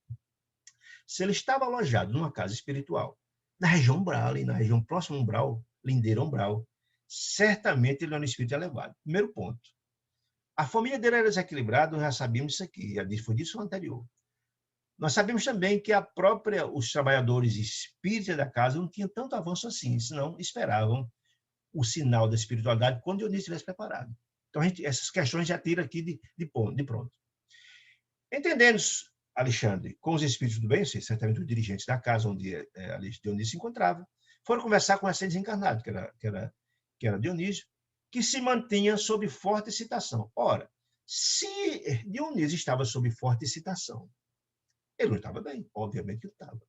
Se ele estava alojado numa casa espiritual, na região umbral, ali, na região próxima ao umbral, lindeira umbral, certamente ele era um espírito elevado. Primeiro ponto. A família dele era desequilibrada, nós já sabíamos isso aqui, foi disso anterior. Nós sabemos também que os trabalhadores espíritas da casa não tinham tanto avanço assim, senão esperavam o sinal da espiritualidade quando Dionísio estivesse preparado. Então, essas questões já tira aqui de pronto. Entendendo, Alexandre, com os espíritos do bem, certamente os dirigentes da casa onde Dionísio se encontrava, foram conversar com esse desencarnado, que era Dionísio, que se mantinha sob forte excitação. Ora, se Dionísio estava sob forte excitação, ele não estava bem, obviamente que estava.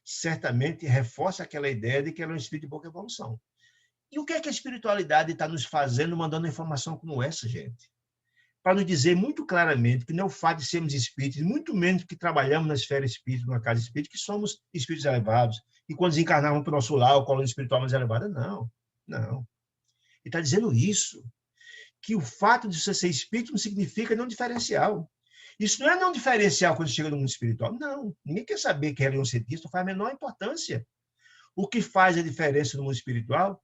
Certamente reforça aquela ideia de que ele é um espírito de pouca evolução. E o que é que a espiritualidade está nos fazendo, mandando informação como essa, gente? Para nos dizer muito claramente que não é o fato de sermos espíritos, muito menos que trabalhamos na esfera espírita, numa casa espírita, que somos espíritos elevados, e quando desencarnamos para o nosso lar, o colônia espiritual mais elevada, não. Ele está dizendo isso, que o fato de você ser espírito não significa não diferencial. Isso não é não diferencial quando chega no mundo espiritual. Não, ninguém quer saber que é um cientista, não faz a menor importância. O que faz a diferença no mundo espiritual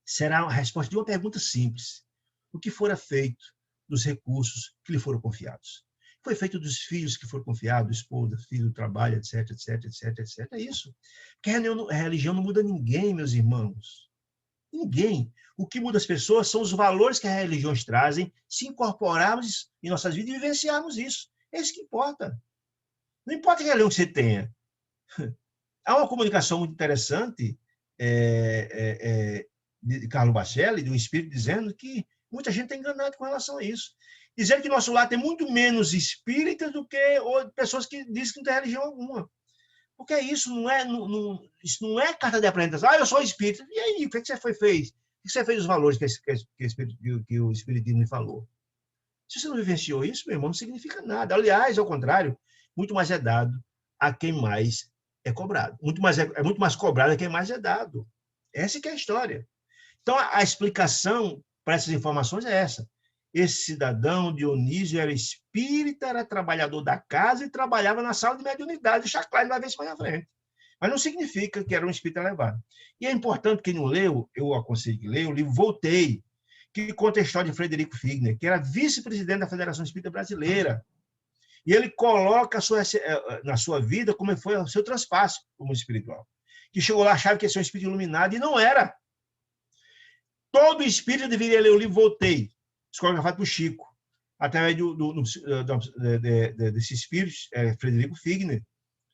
será a resposta de uma pergunta simples. O que fora feito dos recursos que lhe foram confiados? Foi feito dos filhos que foram confiados, esposa, filho, trabalho, etc, etc, etc, etc. É isso. Porque a religião não muda ninguém, meus irmãos. Ninguém. O que muda as pessoas são os valores que as religiões trazem, se incorporarmos em nossas vidas e vivenciarmos isso. É isso que importa. Não importa que religião que você tenha. Há uma comunicação muito interessante de Carlo Bacelli, de um espírito, dizendo que muita gente está enganada com relação a isso. Dizendo que nosso lar tem muito menos espíritas do que pessoas que dizem que não tem religião alguma. Porque isso isso não é carta de apresentação. Eu sou espírita. E aí, o que você fez? O que você fez dos valores que o espiritismo me falou? Se você não vivenciou isso, meu irmão, não significa nada. Aliás, ao contrário, muito mais é dado a quem mais é cobrado. É muito mais cobrado a quem mais é dado. Essa que é a história. Então, a explicação para essas informações é essa. Esse cidadão, Dionísio, era espírita, era trabalhador da casa e trabalhava na sala de mediunidade. Deixa claro, vai ver isso mais na frente. Mas não significa que era um espírito elevado. E é importante, quem não leu, eu aconselho que leia o livro Voltei, que conta a história de Frederico Figner, que era vice-presidente da Federação Espírita Brasileira. E ele coloca na sua vida como foi o seu transpasse como espiritual. Que chegou lá, achava que ia ser um espírito iluminado, e não era. Todo espírito deveria ler o livro Voltei, psicografado por Chico, através desse espírito, Frederico Figner,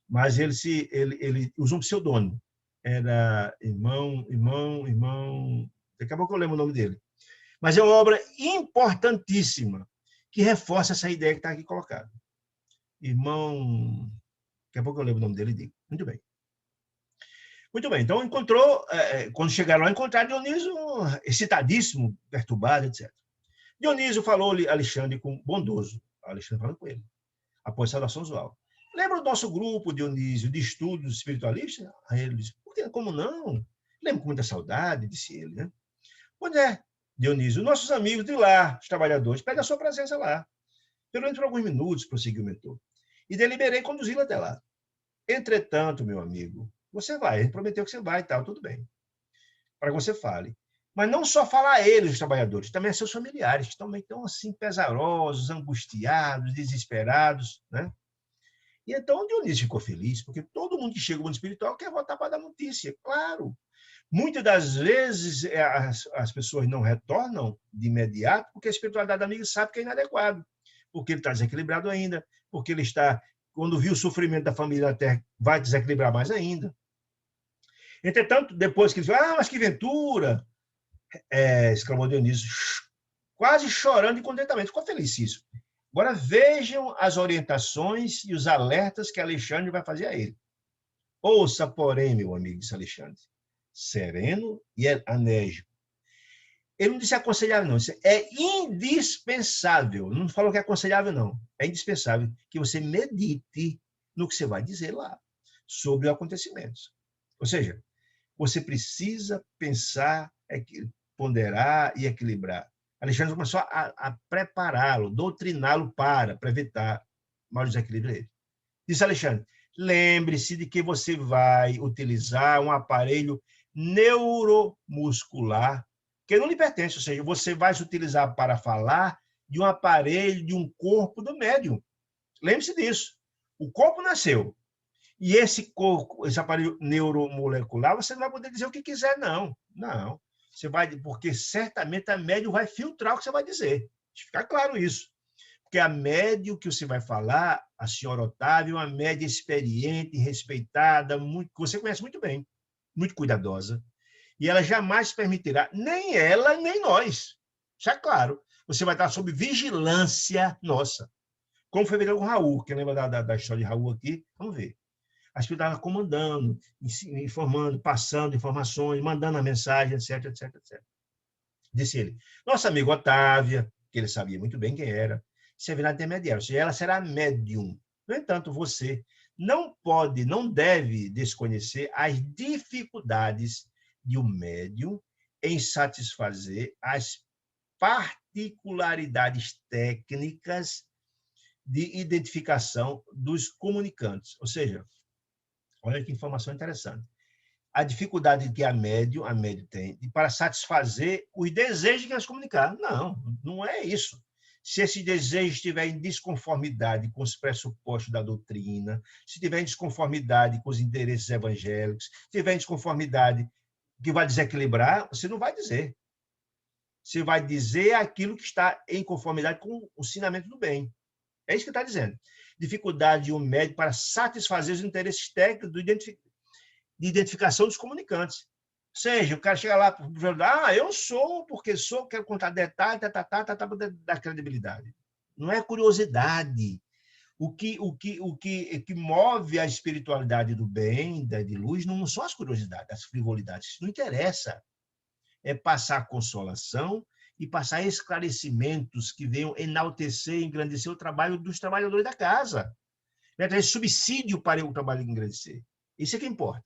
mas ele usa um pseudônimo. era daqui a pouco eu lembro o nome dele. Mas é uma obra importantíssima, que reforça essa ideia que está aqui colocada. Irmão, daqui a pouco eu lembro o nome dele e digo. Muito bem. Muito bem, então encontrou, quando chegaram lá, encontraram Dionísio excitadíssimo, perturbado, etc. Dionísio falou Alexandre com bondoso, Alexandre falando com ele, após a saudação usual. Lembra do nosso grupo, Dionísio, de estudos espiritualistas? Aí ele disse, por que, como não? Lembro com muita saudade, disse ele, né? Pois é, Dionísio, nossos amigos de lá, os trabalhadores, pedem a sua presença lá. Pelo menos por alguns minutos, prosseguiu o mentor. E deliberei conduzi-lo até lá. Entretanto, meu amigo, você vai, ele prometeu que você vai e tal, tudo bem, para que você fale. Mas não só fala a eles, os trabalhadores, também a seus familiares, que também estão assim, pesarosos, angustiados, desesperados, né? E então o Dionísio ficou feliz, porque todo mundo que chega ao mundo espiritual quer voltar para dar notícia, claro. Muitas das vezes as pessoas não retornam de imediato, porque a espiritualidade amiga sabe que é inadequado, porque ele está desequilibrado ainda, porque ele está, quando viu o sofrimento da família na Terra, vai desequilibrar mais ainda. Entretanto, depois que ele disse, mas que ventura, exclamou Dionísio, quase chorando de contentamento, ficou felicíssimo. Agora vejam as orientações e os alertas que Alexandre vai fazer a ele. Ouça, porém, meu amigo, disse Alexandre, sereno e enérgico. Ele não disse aconselhável, não. Disse, é indispensável. Não falou que é aconselhável, não. É indispensável que você medite no que você vai dizer lá sobre os acontecimentos. Ou seja, você precisa pensar, ponderar e equilibrar. Alexandre começou a prepará-lo, doutriná-lo para evitar maior desequilíbrio dele. Disse Alexandre, lembre-se de que você vai utilizar um aparelho neuromuscular que não lhe pertence, ou seja, você vai se utilizar para falar de um aparelho, de um corpo do médium. Lembre-se disso. O corpo nasceu. E esse corpo, esse aparelho neuromolecular, você não vai poder dizer o que quiser, não. Não. Você vai, porque certamente a médium vai filtrar o que você vai dizer. Fica claro isso. Porque a médium que você vai falar, a senhora Otávia, é uma médium experiente, respeitada, muito, que você conhece muito bem, muito cuidadosa. E ela jamais permitirá, nem ela, nem nós. Isso é claro. Você vai estar sob vigilância nossa. Como foi feito com Raul, quem lembra da história de Raul aqui? Vamos ver. A espírita comandando, informando, passando informações, mandando a mensagem, etc, etc, etc. Disse ele, nossa amiga Otávia, que ele sabia muito bem quem era, servirá de intermediário, ou seja, ela será médium. No entanto, você não pode, não deve desconhecer as dificuldades de um médium em satisfazer as particularidades técnicas de identificação dos comunicantes. Ou seja, olha que informação interessante. A dificuldade que a médium tem para satisfazer os desejos que elas comunicar. Não, não é isso. Se esse desejo estiver em desconformidade com os pressupostos da doutrina, se estiver em desconformidade com os interesses evangélicos, se estiver em desconformidade que vai desequilibrar, você não vai dizer. Você vai dizer aquilo que está em conformidade com o ensinamento do bem. É isso que está dizendo. Dificuldade de um médium para satisfazer os interesses técnicos de identificação dos comunicantes. Ou seja, o cara chega lá, eu sou, porque sou, quero contar detalhes, para dar credibilidade. Não é curiosidade. O que move a espiritualidade do bem, de luz, não são as curiosidades, as frivolidades. Isso não interessa. É passar consolação e passar esclarecimentos que venham enaltecer e engrandecer o trabalho dos trabalhadores da casa. Né? Trazer subsídio para o trabalho engrandecer. Isso é que importa.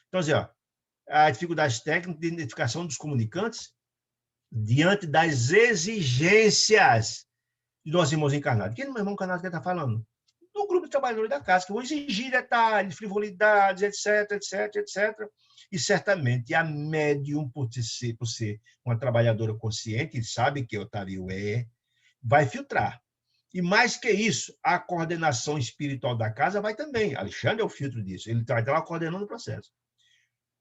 Então, assim, a dificuldade técnica de identificação dos comunicantes diante das exigências de nossos irmãos encarnados. Quem é o meu irmão encarnado que está falando? Do grupo de trabalhadores da casa, que vão exigir detalhes, frivolidades, etc, etc, etc. E certamente a médium, por ser uma trabalhadora consciente, sabe que Otávio vai filtrar. E mais que isso, a coordenação espiritual da casa vai também. Alexandre é o filtro disso, ele vai estar lá coordenando o processo.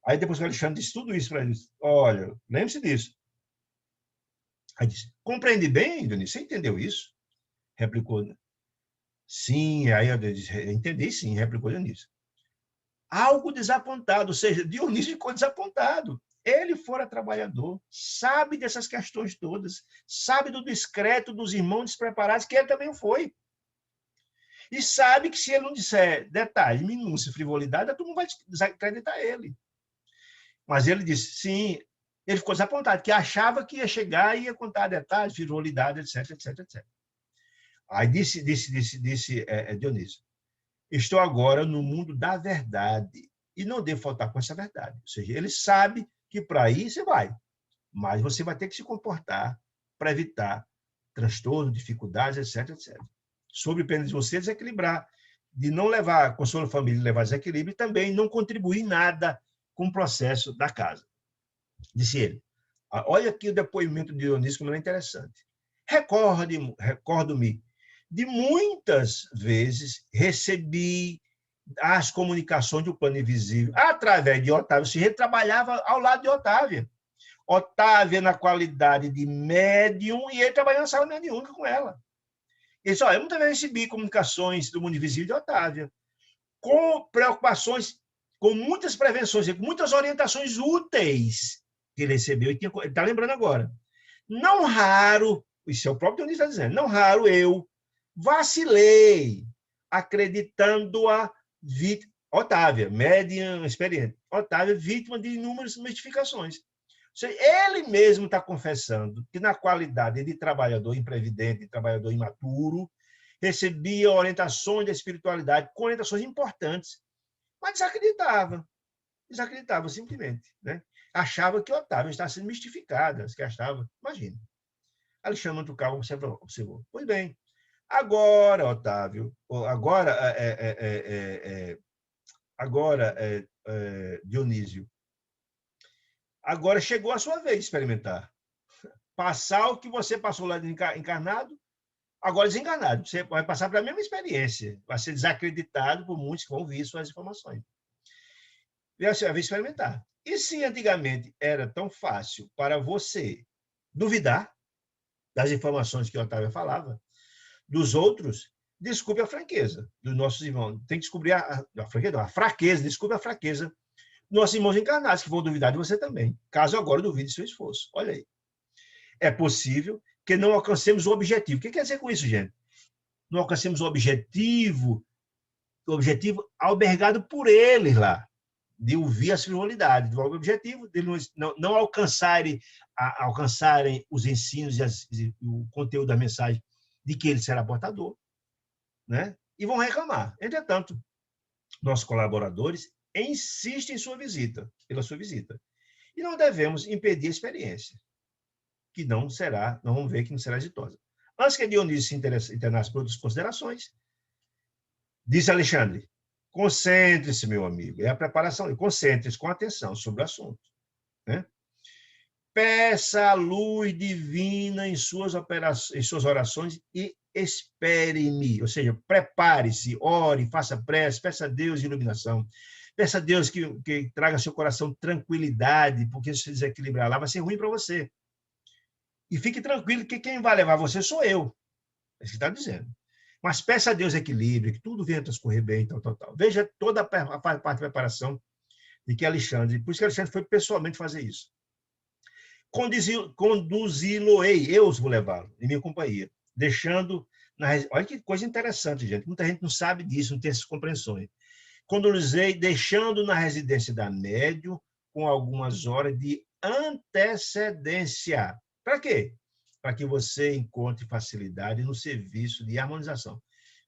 Aí depois que o Alexandre disse tudo isso para ele, olha, lembre-se disso. Aí disse, compreende bem, Dionísio? Você entendeu isso? Replicou. Sim, aí eu disse, entendi sim, replicou Dionísio. algo desapontado, ou seja, Dionísio ficou desapontado. Ele fora trabalhador, sabe dessas questões todas, sabe do discreto dos irmãos despreparados, que ele também foi. E sabe que se ele não disser detalhes, minúcia, frivolidade, todo mundo vai desacreditar ele. Mas ele disse, sim, ele ficou desapontado, que achava que ia chegar e ia contar detalhes, frivolidade, etc, etc, etc. Aí disse Dionísio, estou agora no mundo da verdade e não devo faltar com essa verdade. Ou seja, ele sabe que para aí você vai, mas você vai ter que se comportar para evitar transtorno, dificuldades, etc, etc. Sob pena de você desequilibrar, de não levar consolo à família, levar desequilíbrio e também não contribuir nada com o processo da casa. Disse ele. Olha aqui o depoimento de Dionísio, como é interessante. Recordo-me de muitas vezes recebi as comunicações do plano invisível através de Otávio. Se ele trabalhava ao lado de Otávia. Otávia na qualidade de médium e ele trabalhando na sala mediúnica com ela. Ele disse, eu muitas vezes recebi comunicações do mundo invisível de Otávia, com preocupações, com muitas prevenções, com muitas orientações úteis que ele recebeu, e ele está lembrando agora. Não raro, isso é o próprio Dionísio está dizendo, não raro eu vacilei, acreditando-a Otávia, médium experiente, Otávia vítima de inúmeras mistificações. Ele mesmo está confessando que, na qualidade de trabalhador imprevidente, de trabalhador imaturo, recebia orientações da espiritualidade, com orientações importantes, mas desacreditava simplesmente. Né? Achava que Otávio estava sendo mistificada, que achava, imagina. Alexandre Mantucal observou. Pois bem, agora, Otávio, Dionísio, agora chegou a sua vez de experimentar. Passar o que você passou lá de encarnado, agora desencarnado. Você vai passar pela mesma experiência. Vai ser desacreditado por muitos que vão ouvir suas informações. E você vai experimentar. E se antigamente era tão fácil para você duvidar das informações que o Otávio falava, dos outros, desculpe a franqueza dos nossos irmãos. Tem que descobrir a fraqueza, desculpe a fraqueza dos nossos irmãos encarnados, que vão duvidar de você também, caso agora duvide seu esforço. Olha aí. É possível que não alcancemos o objetivo. O que quer dizer com isso, gente? Não alcancemos o objetivo albergado por eles lá, de ouvir as frivolidades. O objetivo de não alcançarem os ensinos e o conteúdo da mensagem de que ele será portador, né? E vão reclamar. Entretanto, nossos colaboradores insistem pela sua visita. E não devemos impedir a experiência, que não vamos ver que não será exitosa. Antes que Dionísio se internasse por outras considerações, disse Alexandre, concentre-se, meu amigo, é a preparação, concentre-se com atenção sobre o assunto. Né? Peça a luz divina em suas orações e espere-me, ou seja, prepare-se, ore, faça prece, peça a Deus iluminação, peça a Deus que traga ao seu coração tranquilidade, porque se desequilibrar lá vai ser ruim para você. E fique tranquilo que quem vai levar você sou eu. É isso que está dizendo. Mas peça a Deus equilíbrio, que tudo venha transcorrer bem, tal. Veja toda a parte de preparação de que Alexandre, por isso que Alexandre foi pessoalmente fazer isso. Conduzi-lo-ei, eu vou levá-lo, em minha companhia, deixando... Olha que coisa interessante, gente. Muita gente não sabe disso, não tem essas compreensões. Conduzei, deixando na residência da médium, com algumas horas de antecedência. Para quê? Para que você encontre facilidade no serviço de harmonização.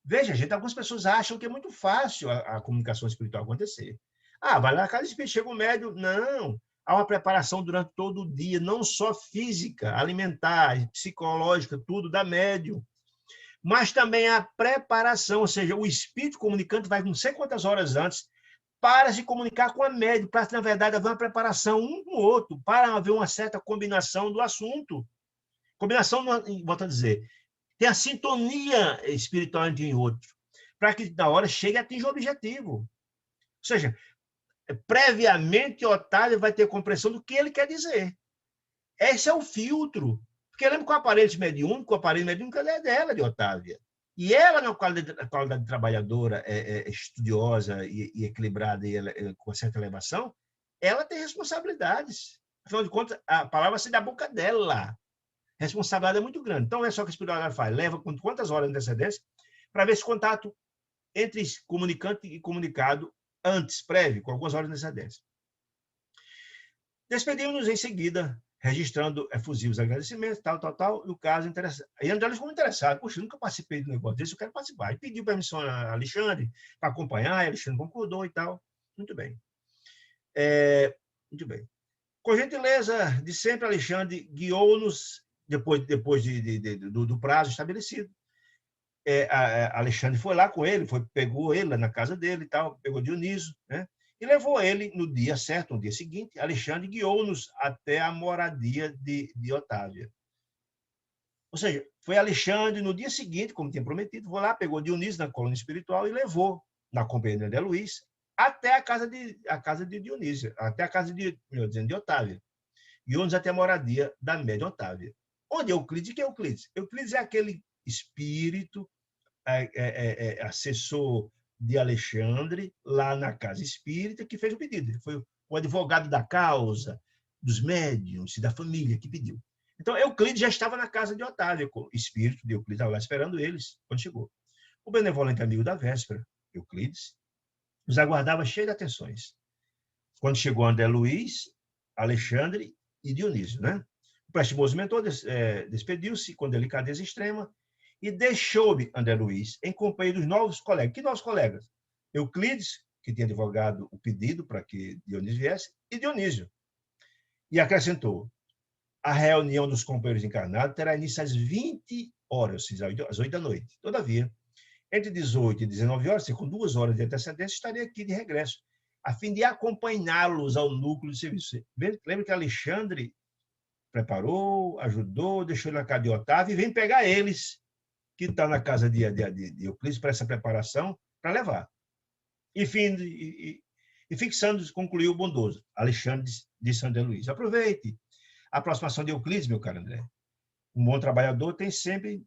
Veja, gente, algumas pessoas acham que é muito fácil a comunicação espiritual acontecer. Vai lá na casa espírita, chega o médium. Não, há uma preparação durante todo o dia, não só física, alimentar, psicológica, tudo da médium, mas também a preparação, ou seja, o espírito comunicante vai não sei quantas horas antes para se comunicar com a médium, para, na verdade, haver uma preparação um com o outro, para haver uma certa combinação do assunto. Combinação, volto a dizer, tem a sintonia espiritual entre um e outro, para que na hora chegue e atinja o objetivo. Ou seja, previamente, Otávio vai ter compreensão do que ele quer dizer. Esse é o filtro. Porque lembra que o aparelho mediúnico é dela, de Otávia. E ela, na qualidade trabalhadora, estudiosa e equilibrada e com certa elevação, ela tem responsabilidades. Afinal de contas, a palavra sai da boca dela. A responsabilidade é muito grande. Então, é só que a espiritualidade faz. Leva quantas horas de antecedência para ver esse contato entre comunicante e comunicado antes, prévio, com algumas horas de antecedência. Despedimos-nos em seguida, registrando efusivos agradecimentos, tal, e o caso interessante. E André ficou interessado. Poxa, eu nunca participei de um negócio desse, eu quero participar. E pediu permissão a Alexandre para acompanhar, e Alexandre concordou e tal. Muito bem. Muito bem. Com gentileza de sempre, Alexandre guiou-nos, depois do prazo estabelecido. Alexandre foi lá com ele, pegou ele lá na casa dele e tal, pegou Dionísio, né? E levou ele no dia certo, no dia seguinte. Alexandre guiou-nos até a moradia de Otávia. Ou seja, foi Alexandre, no dia seguinte, como tinha prometido, foi lá, pegou Dionísio na colônia espiritual e levou, na companhia de André Luiz, até a casa de Dionísio, até a casa de Otávia. Guiou-nos até a moradia da média Otávia. Onde é Euclides? Quem é Euclides? Euclides é aquele espírito assessor de Alexandre, lá na casa espírita, que fez o pedido. Foi o advogado da causa, dos médiuns e da família que pediu. Então, Euclides já estava na casa de Otávio, o espírito de Euclides estava lá esperando eles quando chegou. O benevolente amigo da véspera, Euclides, os aguardava cheio de atenções. Quando chegou André Luiz, Alexandre e Dionísio, né? O prestimoso mentor despediu-se com delicadeza extrema e deixou-me, André Luiz, em companhia dos novos colegas. Que novos colegas? Euclides, que tinha advogado o pedido para que Dionísio viesse, e Dionísio. E acrescentou: a reunião dos companheiros encarnados terá início às 20 horas, às 8 da noite. Todavia, entre 18 e 19 horas, com 2 horas de antecedência, estarei aqui de regresso, a fim de acompanhá-los ao núcleo de serviço. Lembra que Alexandre preparou, ajudou, deixou na casa de Otávio e vem pegar eles, que estão na casa de Euclides, para essa preparação, para levar. Enfim, e fixando, concluiu o bondoso. Alexandre disse a André Luiz: aproveite a aproximação de Euclides, meu caro André. Um bom trabalhador tem sempre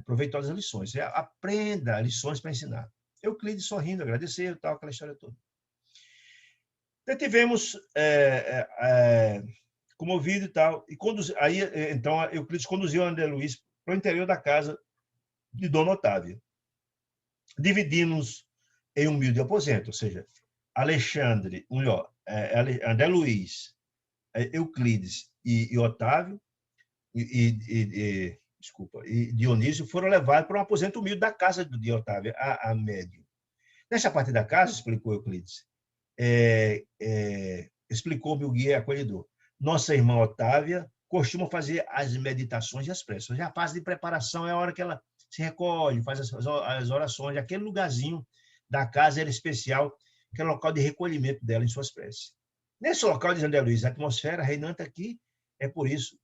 proveitosas lições. Aprenda lições para ensinar. Euclides sorrindo, agradeceu, tal, aquela história toda. Tivemos comovido e tal. Aí, então, Euclides conduziu André Luiz para o interior da casa de Dona Otávia. Dividimos em humilde aposento, ou seja, Alexandre, André Luiz, Euclides e Otávio, e Dionísio foram levados para um aposento humilde da casa de Otávio, a médium. Nessa parte da casa, explicou Euclides, explicou-me o guia acolhedor, nossa irmã Otávia costuma fazer as meditações e as preces. Já a fase de preparação é a hora que ela se recolhe, faz as orações. Aquele lugarzinho da casa era especial, que é o local de recolhimento dela em suas preces. Nesse local, diz André Luiz, a atmosfera reinante aqui é, por isso,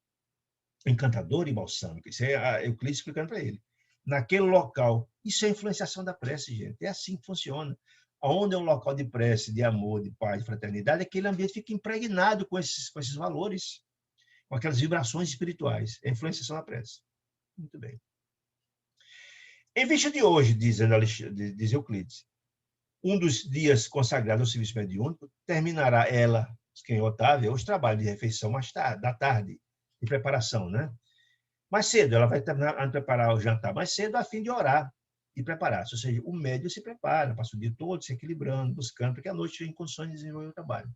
encantadora e balsâmica. Isso é Euclides explicando para ele. Naquele local, isso é influenciação da prece, gente. É assim que funciona. Onde é um local de prece, de amor, de paz, de fraternidade, aquele ambiente fica impregnado com esses valores, com aquelas vibrações espirituais. É a influenciação da prece. Muito bem. Em vista de hoje, diz Euclides, um dos dias consagrados ao serviço mediúnico, terminará ela, quem é Otávia, os trabalhos de refeição mais tarde, da tarde, de preparação, né? Mais cedo, ela vai terminar a preparar o jantar mais cedo, a fim de orar e preparar-se. Ou seja, o médium se prepara, passa o dia todo se equilibrando, buscando, para que à noite esteja em condições de desenvolver o trabalho.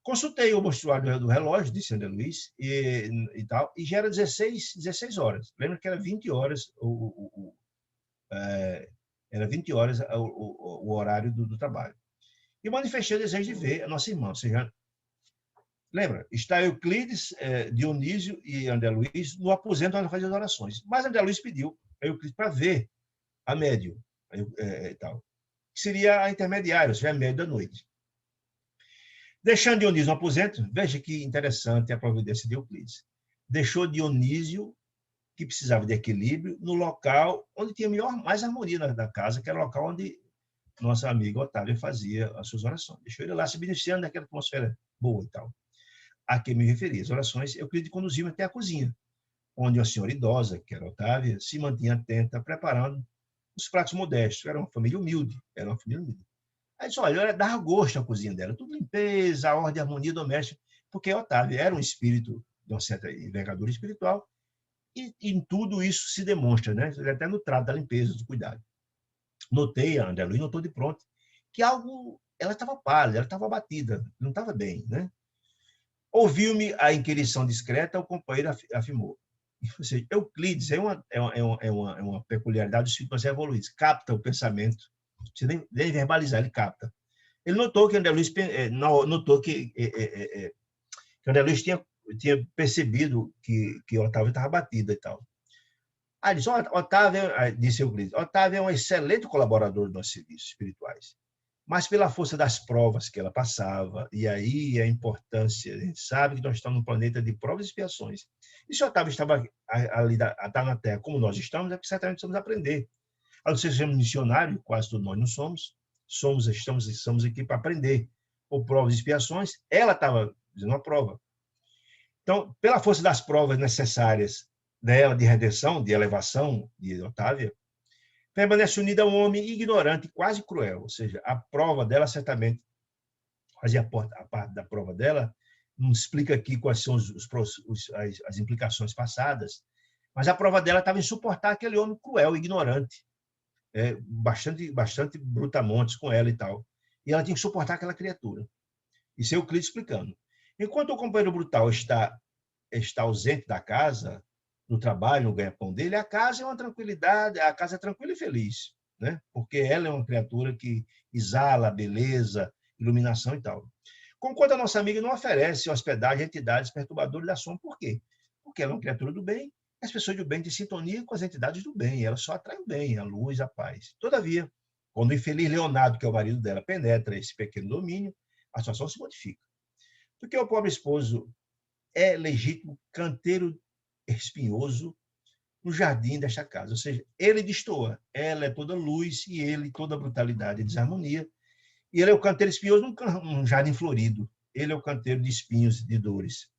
Consultei o mostruário do relógio, disse André Luiz, e tal, e já era 16 horas. Lembra que era 20 horas era 20 horas o horário do trabalho. E manifestei o desejo de ver a nossa irmã. Ou seja, lembra, está Euclides, Dionísio e André Luiz no aposento onde fazer as orações. Mas André Luiz pediu a Euclides para ver a médium, tal, que seria a intermediária, ou seja, a médium da noite. Deixando Dionísio no aposento, veja que interessante a providência de Euclides. Deixou Dionísio, que precisava de equilíbrio, no local onde tinha mais harmonia na casa, que era o local onde nossa amiga Otávia fazia as suas orações. Deixou ele lá se beneficiando daquela atmosfera boa e tal. A que me referi, as orações, Euclides conduziu até a cozinha, onde uma senhora idosa, que era Otávia, se mantinha atenta, preparando os pratos modestos. Era uma família humilde, Aí disse, olha, dava gosto a cozinha dela, tudo limpeza, ordem, harmonia doméstica, porque Otávia era um espírito de uma certa envergadura espiritual, e em tudo isso se demonstra, né? Até no trato da limpeza, do cuidado. Notei, a André Luiz notou de pronto, que algo, ela estava pálida, ela estava abatida, não estava bem, né? Ouviu-me a inquirição discreta, o companheiro afirmou. Ou seja, Euclides é uma peculiaridade dos espíritos evoluídos, capta o pensamento, não precisa nem verbalizar, ele capta. Ele notou que André Luiz notou que André Luiz tinha percebido que Otávio estava batida e tal. Aí disse, Otávio, disse Euclides, Otávio é um excelente colaborador dos nossos serviços espirituais, mas pela força das provas que ela passava, e aí a importância, a gente sabe que nós estamos num planeta de provas e expiações. E se Otávio estava ali na Terra como nós estamos, é que certamente precisamos aprender. A não ser que sejamos missionários, quase todos nós não somos, estamos aqui para aprender. Ou provas e expiações, ela estava fazendo uma prova. Então, pela força das provas necessárias dela, de redenção, de elevação de Otávia, permanece unida a um homem ignorante, quase cruel. Ou seja, a prova dela certamente fazia a parte da prova dela, não explica aqui quais são as implicações passadas, mas a prova dela estava em suportar aquele homem cruel, ignorante, bastante brutamontes com ela e tal. E ela tinha que suportar aquela criatura. Isso é o Euclides explicando. Enquanto o companheiro brutal está ausente da casa, no trabalho, no ganha-pão dele, a casa é uma tranquilidade, a casa é tranquila e feliz, né? Porque ela é uma criatura que exala beleza, iluminação e tal. Conquanto a nossa amiga não oferece hospedagem a entidades perturbadoras da sombra. Por quê? Porque ela é uma criatura do bem, as pessoas do bem têm sintonia com as entidades do bem, ela só atrai o bem, a luz, a paz. Todavia, quando o infeliz Leonardo, que é o marido dela, penetra esse pequeno domínio, a situação se modifica. Porque o pobre esposo é legítimo canteiro espinhoso no jardim desta casa. Ou seja, ele destoa. Ela é toda luz e ele toda brutalidade e desarmonia. E ele é o canteiro espinhoso num jardim florido. Ele é o canteiro de espinhos, de dores.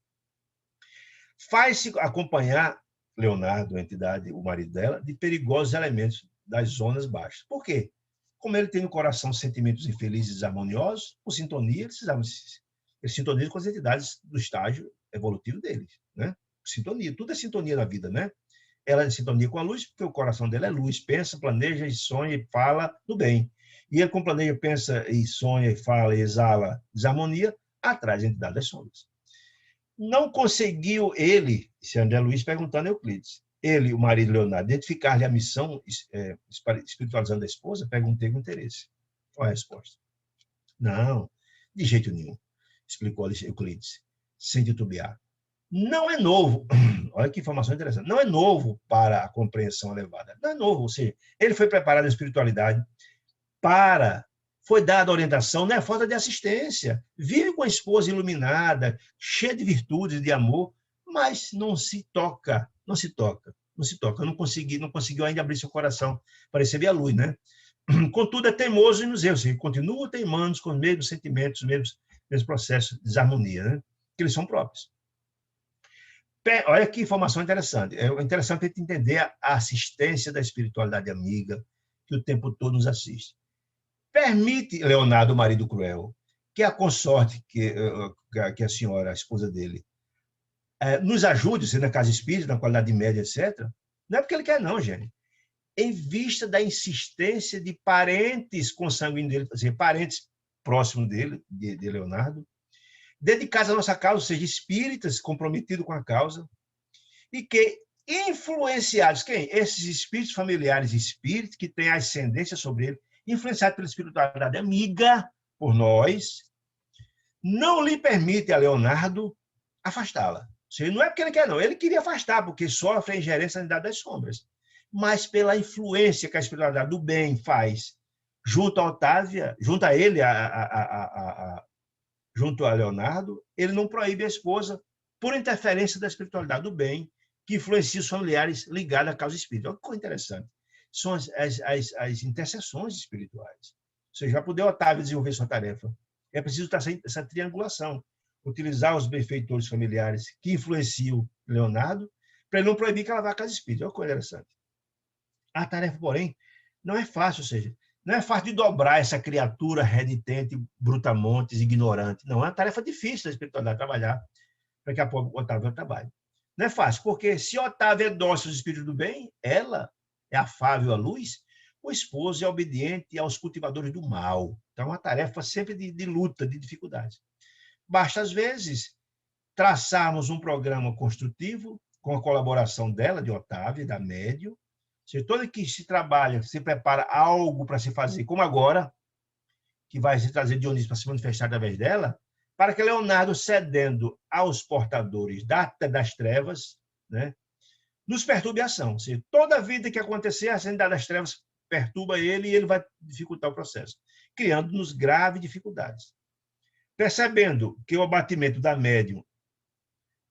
Faz-se acompanhar Leonardo, a entidade, o marido dela, de perigosos elementos das zonas baixas. Por quê? Como ele tem no coração sentimentos infelizes e desarmoniosos, por sintonia, ele sintoniza com as entidades do estágio evolutivo deles, né? Sintonia, tudo é sintonia na vida, né? Ela é em sintonia com a luz, porque o coração dela é luz, pensa, planeja e sonha e fala do bem. E ele, com planeja, pensa e sonha e fala e exala desarmonia, atrai a entidade das sombras. Não conseguiu ele, esse André Luiz perguntando a Euclides, ele, o marido Leonardo, identificar-lhe a missão espiritualizando a esposa, perguntei com interesse. Qual é a resposta? Não, de jeito nenhum, explicou Euclides, sem titubear. Não é novo, olha que informação interessante, não é novo para a compreensão elevada, não é novo, ou seja, ele foi preparado na espiritualidade foi dada orientação, não é falta de assistência, vive com a esposa iluminada, cheia de virtudes e de amor, mas não se toca, não conseguiu ainda abrir seu coração para receber a luz, né? Contudo, é teimoso nos erros, ele continua teimando com os mesmos sentimentos, os mesmos processos de desarmonia, né? Que eles são próprios. Olha que informação interessante. É interessante a gente entender a assistência da espiritualidade amiga que o tempo todo nos assiste. Permite, Leonardo, o marido cruel, que a consorte, que a senhora, a esposa dele, nos ajude, seja na casa espírita, na qualidade média, etc. Não é porque ele quer, não, gente. Em vista da insistência de parentes consanguíneos dele, ou seja, parentes próximos dele, de Leonardo, dedicados à nossa causa, ou seja, espíritas comprometidos com a causa, e que influenciados, quem? Esses espíritos familiares, espíritos que têm ascendência sobre ele, influenciados pela espiritualidade amiga por nós, não lhe permite a Leonardo afastá-la. Não é porque ele quer, não. Ele queria afastar, porque sofre a ingerência da unidade das sombras. Mas pela influência que a espiritualidade do bem faz junto a Otávia, junto a ele, junto a Leonardo, ele não proíbe a esposa por interferência da espiritualidade do bem, que influencia os familiares ligados à causa espírita. Olha que coisa interessante. São as intercessões espirituais. Ou seja, para poder Otávio desenvolver sua tarefa, é preciso estar essa triangulação, utilizar os benfeitores familiares que influenciam Leonardo, para ele não proibir que ela vá à casa espírita. Olha que coisa interessante. A tarefa, porém, não é fácil, ou seja, não é fácil de dobrar essa criatura renitente, brutamontes, ignorante. Não, é uma tarefa difícil da espiritualidade trabalhar para que a pobre Otávia trabalhe. Não é fácil, porque se Otávia é dócil aos espíritos do bem, ela é afável à luz, o esposo é obediente aos cultivadores do mal. Então, é uma tarefa sempre de luta, de dificuldade. Basta, às vezes, traçarmos um programa construtivo com a colaboração dela, de Otávia, da médium. Se todo que se trabalha, se prepara algo para se fazer, como agora, que vai se trazer Dionísio para se manifestar através dela, para que Leonardo, cedendo aos portadores das trevas, né, nos perturbe a ação. Ou seja, toda a vida que acontecer, a ascendência das trevas perturba ele e ele vai dificultar o processo, criando-nos graves dificuldades. Percebendo que o abatimento da médium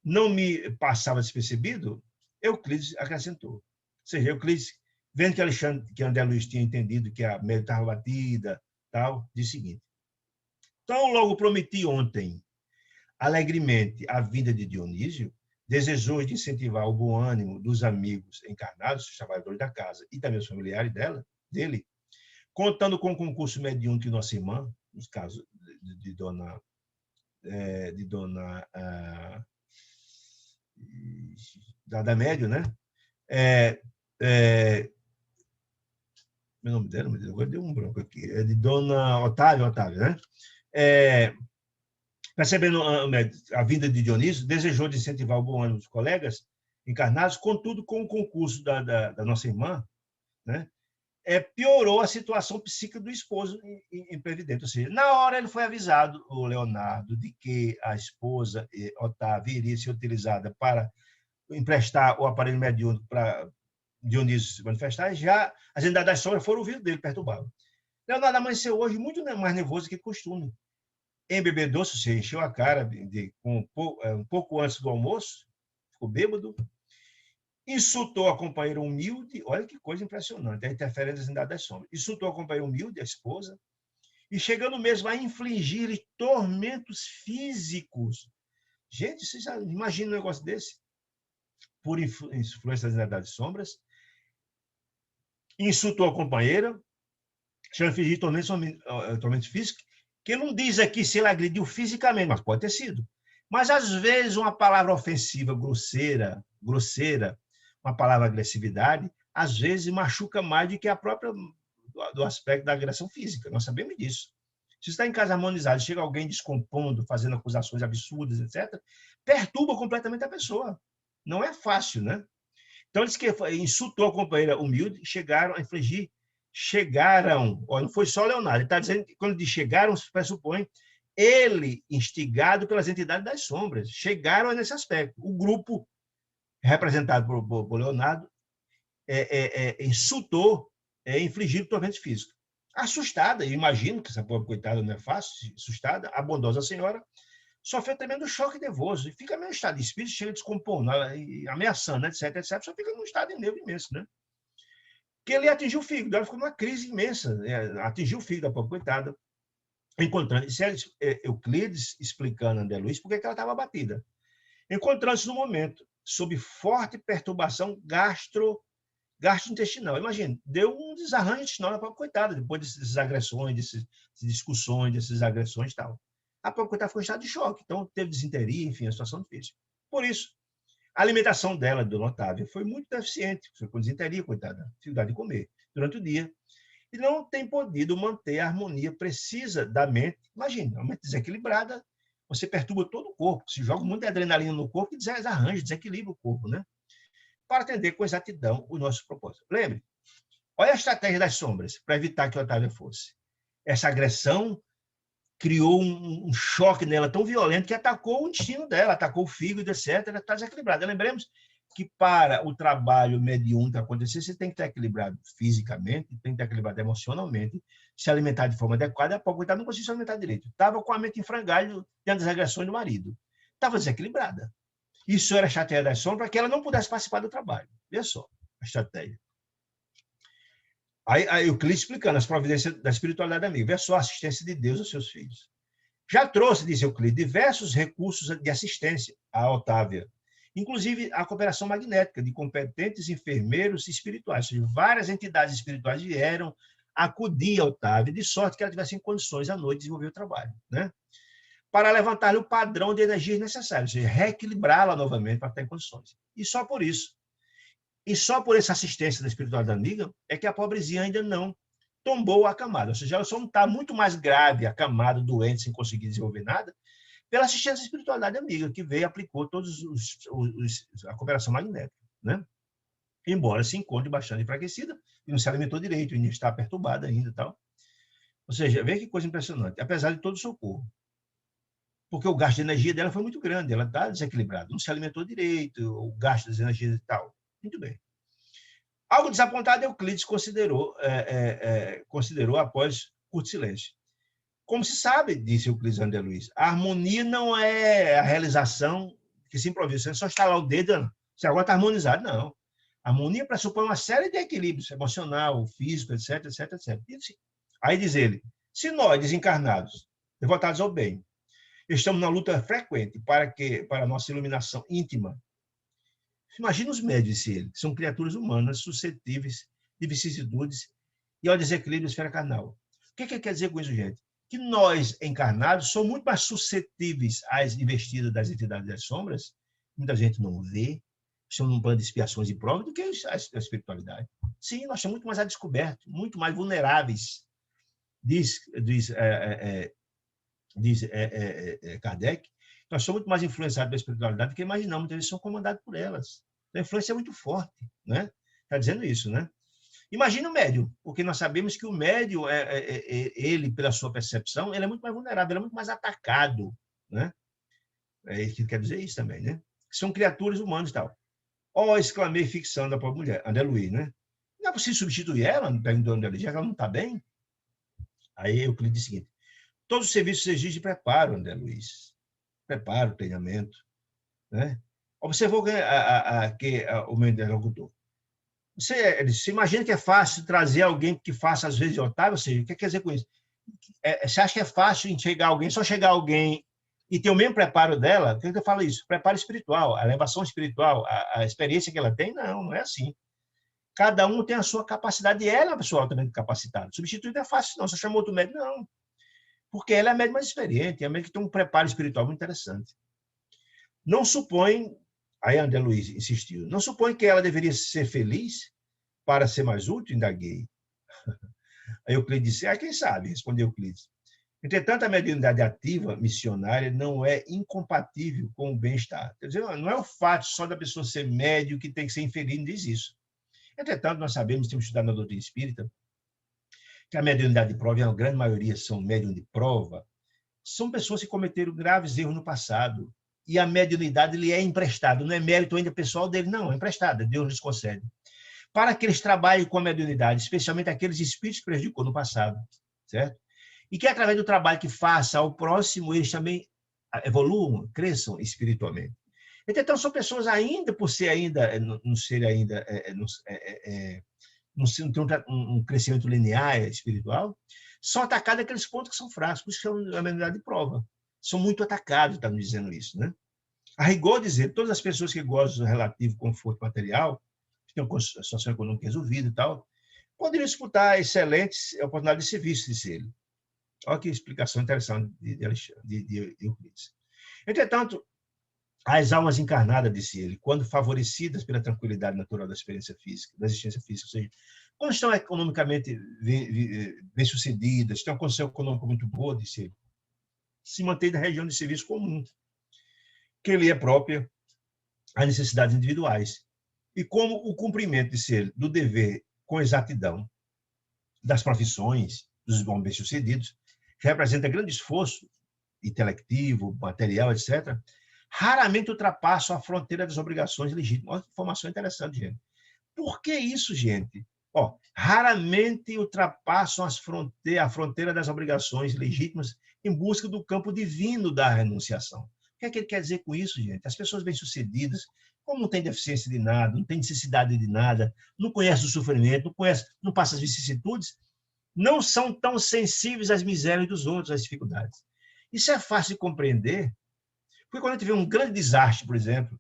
não me passava despercebido, Euclides acrescentou. Ou seja, Euclides, vendo que André Luiz tinha entendido que a médium estava batida, tal, disse o seguinte: então, logo prometi ontem, alegremente, a vinda de Dionísio, desejou de incentivar o bom ânimo dos amigos encarnados, os trabalhadores da casa, e também os familiares dele, contando com o concurso mediúnico de nossa irmã, nos casos de dona da médium, né? Meu nome dela, agora deu um branco aqui, é de dona Otávia, né? Percebendo a vinda de Dionísio, desejou de incentivar o bom ânimo dos colegas encarnados, contudo, com o concurso da nossa irmã, né? Piorou a situação psíquica do esposo imprevidente. Ou seja, na hora ele foi avisado, o Leonardo, de que a esposa, Otávia, iria ser utilizada para emprestar o aparelho mediúnico para Dionísio se manifestar, já as entidades das sombras foram ouvindo dele, perturbavam. Leonardo amanheceu hoje muito mais nervoso que costume. Embebedou, se encheu a cara um pouco antes do almoço, ficou bêbado, insultou a companheira humilde, olha que coisa impressionante, a interferência das entidades das sombras, insultou a companheira humilde, a esposa, e chegando mesmo a infligir tormentos físicos. Gente, vocês já imaginam um negócio desse? Por influência das entidades das sombras, insultou a companheira, chegando a infligir tormentos físicos, que não diz aqui se ele agrediu fisicamente, mas pode ter sido. Mas, às vezes, uma palavra ofensiva, grosseira, uma palavra agressividade, às vezes machuca mais do que a própria do aspecto da agressão física. Nós sabemos disso. Se está em casa harmonizado, chega alguém descompondo, fazendo acusações absurdas, etc., perturba completamente a pessoa. Não é fácil, né? Então, eles que insultou a companheira humilde, chegaram a infligir. Não foi só Leonardo, ele está dizendo que quando diz chegaram, se pressupõe ele, instigado pelas entidades das sombras, chegaram nesse aspecto. O grupo, representado por Leonardo, insultou, infligiu tormentos físicos. Assustada, eu imagino que essa pobre coitada não é fácil, assustada, a bondosa senhora sofreu tremendo choque nervoso e fica meio estado de espírito, chega descompondo, ameaçando, etc, só fica num estado de nervo imenso, né? Que ele atingiu o fígado, ela ficou numa crise imensa, atingiu o fígado, a pobre coitada, encontrando, isso é Euclides explicando a André Luiz por que ela estava abatida. Encontrando-se no momento, sob forte perturbação gastrointestinal. Imagina, deu um desarranjo intestinal na pobre coitada, depois dessas agressões, dessas discussões, dessas agressões e tal. A pobre coitada ficou em estado de choque, então teve desinteria, enfim, a situação difícil. Por isso, a alimentação dela, dona Otávia, foi muito deficiente, foi com desinteria, coitada, dificuldade de comer durante o dia, e não tem podido manter a harmonia precisa da mente. Imagina, a mente desequilibrada, você perturba todo o corpo, se joga muita adrenalina no corpo e desarranja, desequilibra o corpo, né? Para atender com exatidão o nosso propósito. Lembre, olha a estratégia das sombras para evitar que a Otávia fosse. Essa agressão criou um choque nela tão violento que atacou o intestino dela, atacou o fígado, etc. Ela está desequilibrada. Lembremos que para o trabalho mediúnico acontecer, você tem que estar equilibrado fisicamente, tem que estar equilibrado emocionalmente, se alimentar de forma adequada. A pobre coitada não conseguia se alimentar direito. Estava com a mente em frangalho diante das agressões do marido. Estava desequilibrada. Isso era a estratégia das sombras para que ela não pudesse participar do trabalho. Veja só a estratégia. Aí Euclides explicando as providências da espiritualidade amiga. Veja só a assistência de Deus aos seus filhos. Já trouxe, diz Euclides, diversos recursos de assistência a Otávia, inclusive a cooperação magnética de competentes enfermeiros espirituais. Ou seja, várias entidades espirituais vieram acudir a Otávia, de sorte que ela tivesse em condições à noite de desenvolver o trabalho, né? Para levantar-lhe o padrão de energias necessárias, ou seja, reequilibrá-la novamente para estar em condições. E só por isso, e só por essa assistência da espiritualidade amiga, é que a pobrezinha ainda não tombou a camada. Ou seja, ela só não está muito mais grave, acamada, doente, sem conseguir desenvolver nada, pela assistência da espiritualidade amiga, que veio e aplicou todos a cooperação magnética, né? Embora se encontre bastante enfraquecida e não se alimentou direito, ainda está perturbada ainda e tal. Ou seja, vê que coisa impressionante, apesar de todo o socorro. Porque o gasto de energia dela foi muito grande, ela está desequilibrada, não se alimentou direito, o gasto das energias e tal. Muito bem. Algo desapontado, Euclides considerou após curto silêncio. Como se sabe, disse Euclides André Luiz, a harmonia não é a realização que se improvisa. Você só estalar o dedo, você agora está harmonizado. Não. A harmonia pressupõe uma série de equilíbrios emocional, físico, etc, etc, etc. Aí diz ele, se nós, desencarnados, devotados ao bem, estamos na luta frequente para a nossa iluminação íntima, imagina os médios, disse ele, que são criaturas humanas suscetíveis de vicissitudes e ao desequilíbrio da esfera carnal. O que ele quer dizer com isso, gente? Que nós, encarnados, somos muito mais suscetíveis às investidas das entidades das sombras, muita gente não vê, estamos num plano de expiações e provas, do que a espiritualidade. Sim, nós estamos muito mais a descoberto, muito mais vulneráveis, diz Kardec, nós somos muito mais influenciados pela espiritualidade do que imaginamos, muitas vezes são comandados por elas. A influência é muito forte, né? Está dizendo isso, né? Imagina o médium, porque nós sabemos que o médium, ele, pela sua percepção, ele é muito mais vulnerável, ele é muito mais atacado, né? É isso que quer dizer isso também, né? São criaturas humanas e tal. Ó, exclamei fixando a pobre mulher, André Luiz, né? Não é possível substituir ela? Perguntou André Luiz, já que ela não está bem? Aí eu disse o seguinte, todos os serviços exigem preparo, André Luiz. Preparo, treinamento, né? Observou que o meu interlocutor. Você imagina que é fácil trazer alguém que faça, às vezes, de Otávio? Ou seja, o que quer dizer com isso? Você acha que é fácil chegar alguém, só chegar alguém e ter o mesmo preparo dela? Por que eu falo isso? Preparo espiritual, a elevação espiritual, a experiência que ela tem? Não, não é assim. Cada um tem a sua capacidade e ela é uma pessoa altamente capacitada. Substituir não é fácil, não. Você chamou outro médico? Não. Porque ela é a médica mais experiente, é a médica que tem um preparo espiritual muito interessante. Não supõe, aí André Luiz insistiu, não supõe que ela deveria ser feliz para ser mais útil? Indaguei. Aí Euclides disse, quem sabe, respondeu Euclides. Entretanto, a mediunidade ativa, missionária, não é incompatível com o bem-estar. Quer dizer, não é o fato só da pessoa ser médio que tem que ser infeliz, não diz isso. Entretanto, nós sabemos, temos estudado na doutrina espírita, que a mediunidade de prova, e a grande maioria são médium de prova, são pessoas que cometeram graves erros no passado. E a mediunidade lhe é emprestada, não é mérito ainda pessoal dele, não, é emprestada, Deus lhes concede. Para que eles trabalhem com a mediunidade, especialmente aqueles espíritos que prejudicou no passado, certo? E que através do trabalho que faça ao próximo, eles também evoluam, cresçam espiritualmente. Então, são pessoas ainda, por ser ainda, não ser ainda, não ter um crescimento linear espiritual, são atacados aqueles pontos que são fracos, por isso que é uma mediunidade de prova. São muito atacados, está nos dizendo isso, né? A rigor dizer, todas as pessoas que gostam do relativo conforto material, que têm uma situação econômica resolvida e tal, poderiam disputar excelentes oportunidades de serviço, disse ele. Olha que explicação interessante de Euclides. Entretanto, as almas encarnadas, disse ele, quando favorecidas pela tranquilidade natural da experiência física, da existência física, ou seja, quando estão economicamente bem-sucedidas, têm uma condição econômica muito boa, disse ele, se mantém na região de serviço comum, que lhe é própria às necessidades individuais. E como o cumprimento, disse ele, do dever com exatidão das profissões dos bons bem-sucedidos, que representa grande esforço intelectivo, material, etc., raramente ultrapassam a fronteira das obrigações legítimas. Olha que informação interessante, gente. Por que isso, gente? Raramente ultrapassam a fronteira das obrigações legítimas em busca do campo divino da renunciação. O que é que ele quer dizer com isso, gente? As pessoas bem-sucedidas, como não tem deficiência de nada, não tem necessidade de nada, não conhece o sofrimento, não passa as vicissitudes, não são tão sensíveis às misérias dos outros, às dificuldades. Isso é fácil de compreender, porque quando a gente vê um grande desastre, por exemplo,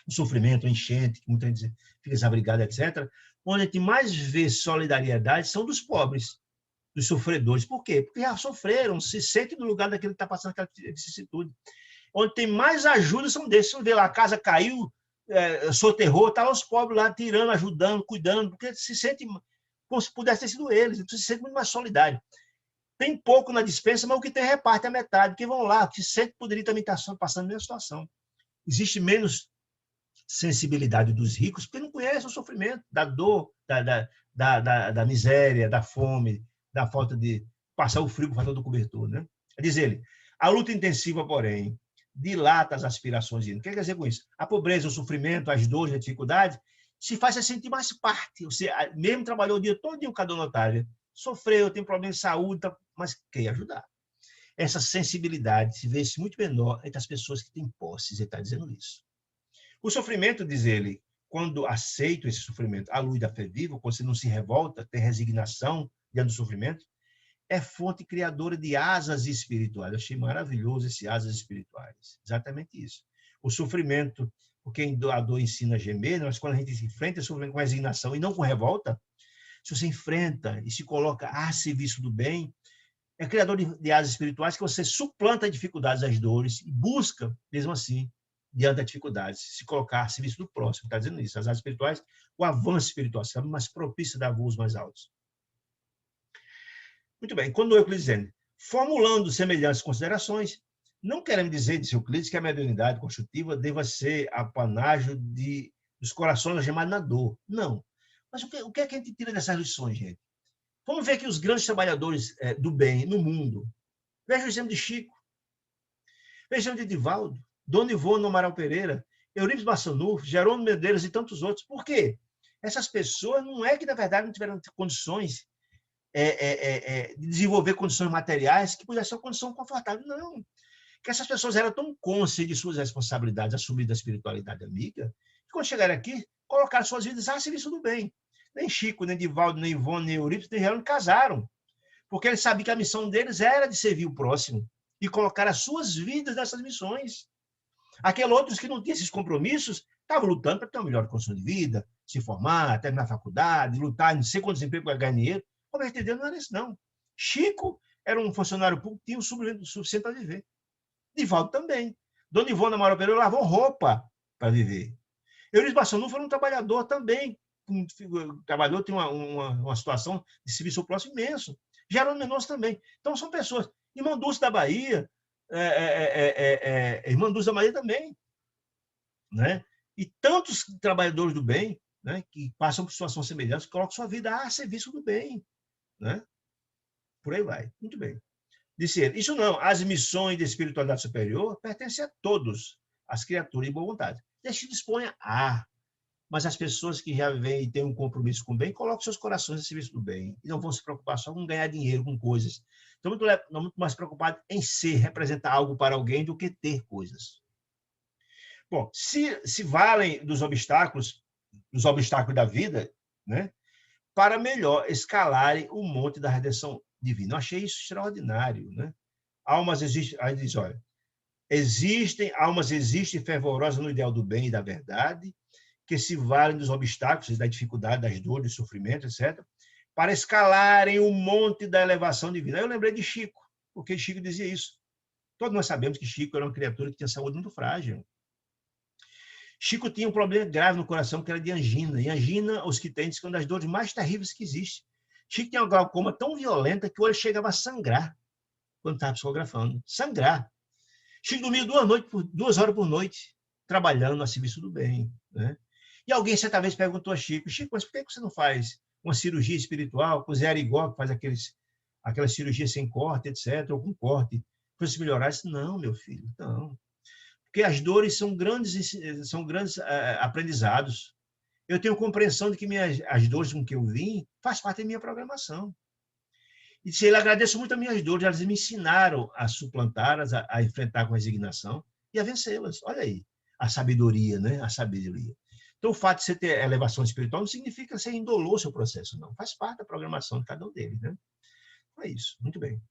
o sofrimento, a enchente, que muita gente fica desabrigada, etc., onde a gente mais vê solidariedade são dos pobres, dos sofredores. Por quê? Porque já sofreram, se sentem no lugar daquele que está passando aquela vicissitude. Onde tem mais ajuda são desses. Você vê lá, a casa caiu, soterrou, tá os pobres lá tirando, ajudando, cuidando, porque se sente como se pudesse ter sido eles, então se sente muito mais solidário. Tem pouco na dispensa, mas o que tem reparte a metade, que vão lá, que sempre poderia também estar passando a mesma situação. Existe menos sensibilidade dos ricos, porque não conhecem o sofrimento, da dor, da miséria, da fome, da falta de passar o frio por falta do cobertor. Né? Diz ele, a luta intensiva, porém, dilata as aspirações. O que quer dizer com isso? A pobreza, o sofrimento, as dores, a dificuldade, se faz sentir mais parte. Você mesmo trabalhou o dia todo em um cadonotário, sofreu, tem problema de saúde, mas quer ajudar. Essa sensibilidade se vê-se muito menor entre as pessoas que têm posses, ele está dizendo isso. O sofrimento, diz ele, quando aceito esse sofrimento à luz da fé viva, quando você não se revolta, tem resignação diante do sofrimento, é fonte criadora de asas espirituais. Eu achei maravilhoso esse asas espirituais. Exatamente isso. O sofrimento, porque a dor ensina a gemer, mas quando a gente se enfrenta o sofrimento com resignação e não com revolta, se você enfrenta e se coloca a serviço do bem, é criador de asas espirituais que você suplanta as dificuldades, as dores e busca, mesmo assim, diante das dificuldades, se colocar a serviço do próximo. Está dizendo isso. As asas espirituais, o avanço espiritual, sabe, mais propício a dar voos mais altos. Muito bem. Quando Euclides dizendo, formulando semelhantes considerações, não queremos dizer, disse Euclides, que a mediunidade construtiva deva ser apanágio dos corações algemados na dor. Não. Mas o que é que a gente tira dessas lições, gente? Vamos ver que os grandes trabalhadores do bem no mundo. Veja o exemplo de Chico. Veja o exemplo de Divaldo, Dona Ivone Amaral Pereira, Eurípides Massanufo, Jerônimo Medeiros e tantos outros. Por quê? Essas pessoas não é que, na verdade, não tiveram condições de desenvolver condições materiais que pudessem ser uma condição confortável. Não. Que essas pessoas eram tão conscientes de suas responsabilidades assumidas da espiritualidade amiga, que quando chegaram aqui, colocaram suas vidas a serviço do bem. Nem Chico, nem Divaldo, nem Ivone, nem Eurípides, nem Jerônimo casaram. Porque eles sabiam que a missão deles era de servir o próximo e colocar as suas vidas nessas missões. Aqueles outros que não tinham esses compromissos estavam lutando para ter uma melhor condição de vida, se formar, terminar a faculdade, lutar, não sei quantos empregos para ganhar dinheiro. Como a gente entendeu, não era isso, não. Chico era um funcionário público que tinha o suficiente para viver. Divaldo também. Dona Ivone Amaral Pereira lavou roupa para viver. Eurípides Massanufo foi um trabalhador também. Trabalhou, tem uma situação de serviço ao próximo imenso. Jerônimo Mendonça também. Então, são pessoas. Irmã Dulce da Bahia, Irmã Dulce da Bahia também. Né? E tantos trabalhadores do bem, né, que passam por situações semelhantes, colocam sua vida a serviço do bem. Né? Por aí vai. Muito bem. Disse ele, isso não, as missões de espiritualidade superior pertencem a todos, as criaturas de boa vontade. Deixe disponha mas as pessoas que já vêm e têm um compromisso com o bem, colocam seus corações a serviço do bem e não vão se preocupar só com ganhar dinheiro, com coisas. Estão muito mais preocupados em ser, representar algo para alguém do que ter coisas. Bom, se valem dos obstáculos da vida, né, para melhor escalarem o monte da redenção divina. Eu achei isso extraordinário. Né? Almas existem, aí diz, olha, almas existem fervorosas no ideal do bem e da verdade, que se valem dos obstáculos, da dificuldade, das dores, do sofrimento, etc., para escalarem o monte da elevação divina. Aí eu lembrei de Chico, porque Chico dizia isso. Todos nós sabemos que Chico era uma criatura que tinha saúde muito frágil. Chico tinha um problema grave no coração, que era de angina. E angina, os que têm, diz que é uma das dores mais terríveis que existe. Chico tinha uma glaucoma tão violenta que o olho chegava a sangrar quando estava psicografando. Sangrar. Chico dormia 2 horas por noite, trabalhando a serviço do bem. Né? E alguém certa vez perguntou a Chico, mas por que você não faz uma cirurgia espiritual, com Zé Arigó, que faz aquelas cirurgias sem corte, etc., ou com corte, para se melhorar? Eu disse, não, meu filho, não. Porque as dores são grandes aprendizados. Eu tenho compreensão de que as dores com que eu vim faz parte da minha programação. E se ele agradeço muito as minhas dores, elas me ensinaram a suplantá-las, a enfrentar com resignação e a vencê-las. Olha aí, a sabedoria, né? A sabedoria. Então, o fato de você ter elevação espiritual não significa ser indolor o seu processo, não. Faz parte da programação de cada um deles, né? É isso, muito bem.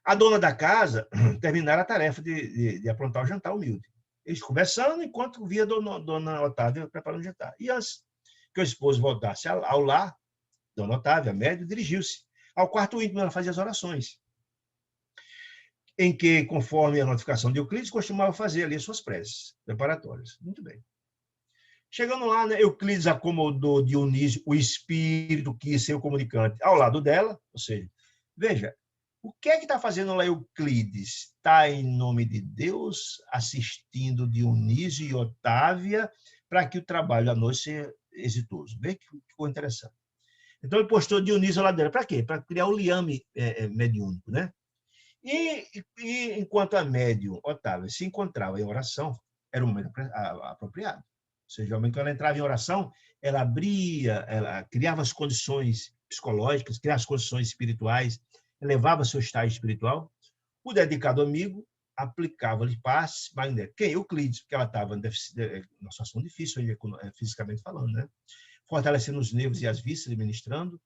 A dona da casa terminara a tarefa de aprontar o jantar humilde. eles conversando, enquanto via Dona Otávia preparando o jantar. E antes que o esposo voltasse ao lar, Dona Otávia, médio, dirigiu-se ao quarto íntimo, ela fazia as orações, em que, conforme a notificação de Euclides, costumava fazer ali as suas preces preparatórias. Muito bem. Chegando lá, né, Euclides acomodou Dionísio, o espírito que ia ser o comunicante, ao lado dela, ou seja, veja, o que é que está fazendo lá Euclides? Está, em nome de Deus, assistindo Dionísio e Otávia para que o trabalho à noite seja exitoso. Vê que ficou interessante. Então, ele postou Dionísio lá dentro. Para quê? Para criar o liame mediúnico, né? E enquanto a médium Otávia se encontrava em oração, era o momento apropriado. Ou seja, realmente, quando ela entrava em oração, ela abria, ela criava as condições psicológicas, criava as condições espirituais, elevava seu estágio espiritual. O dedicado amigo aplicava-lhe passe magnético. Quem? Euclides, porque ela estava numa situação difícil, fisicamente falando, né? Fortalecendo os nervos e as vistas, administrando,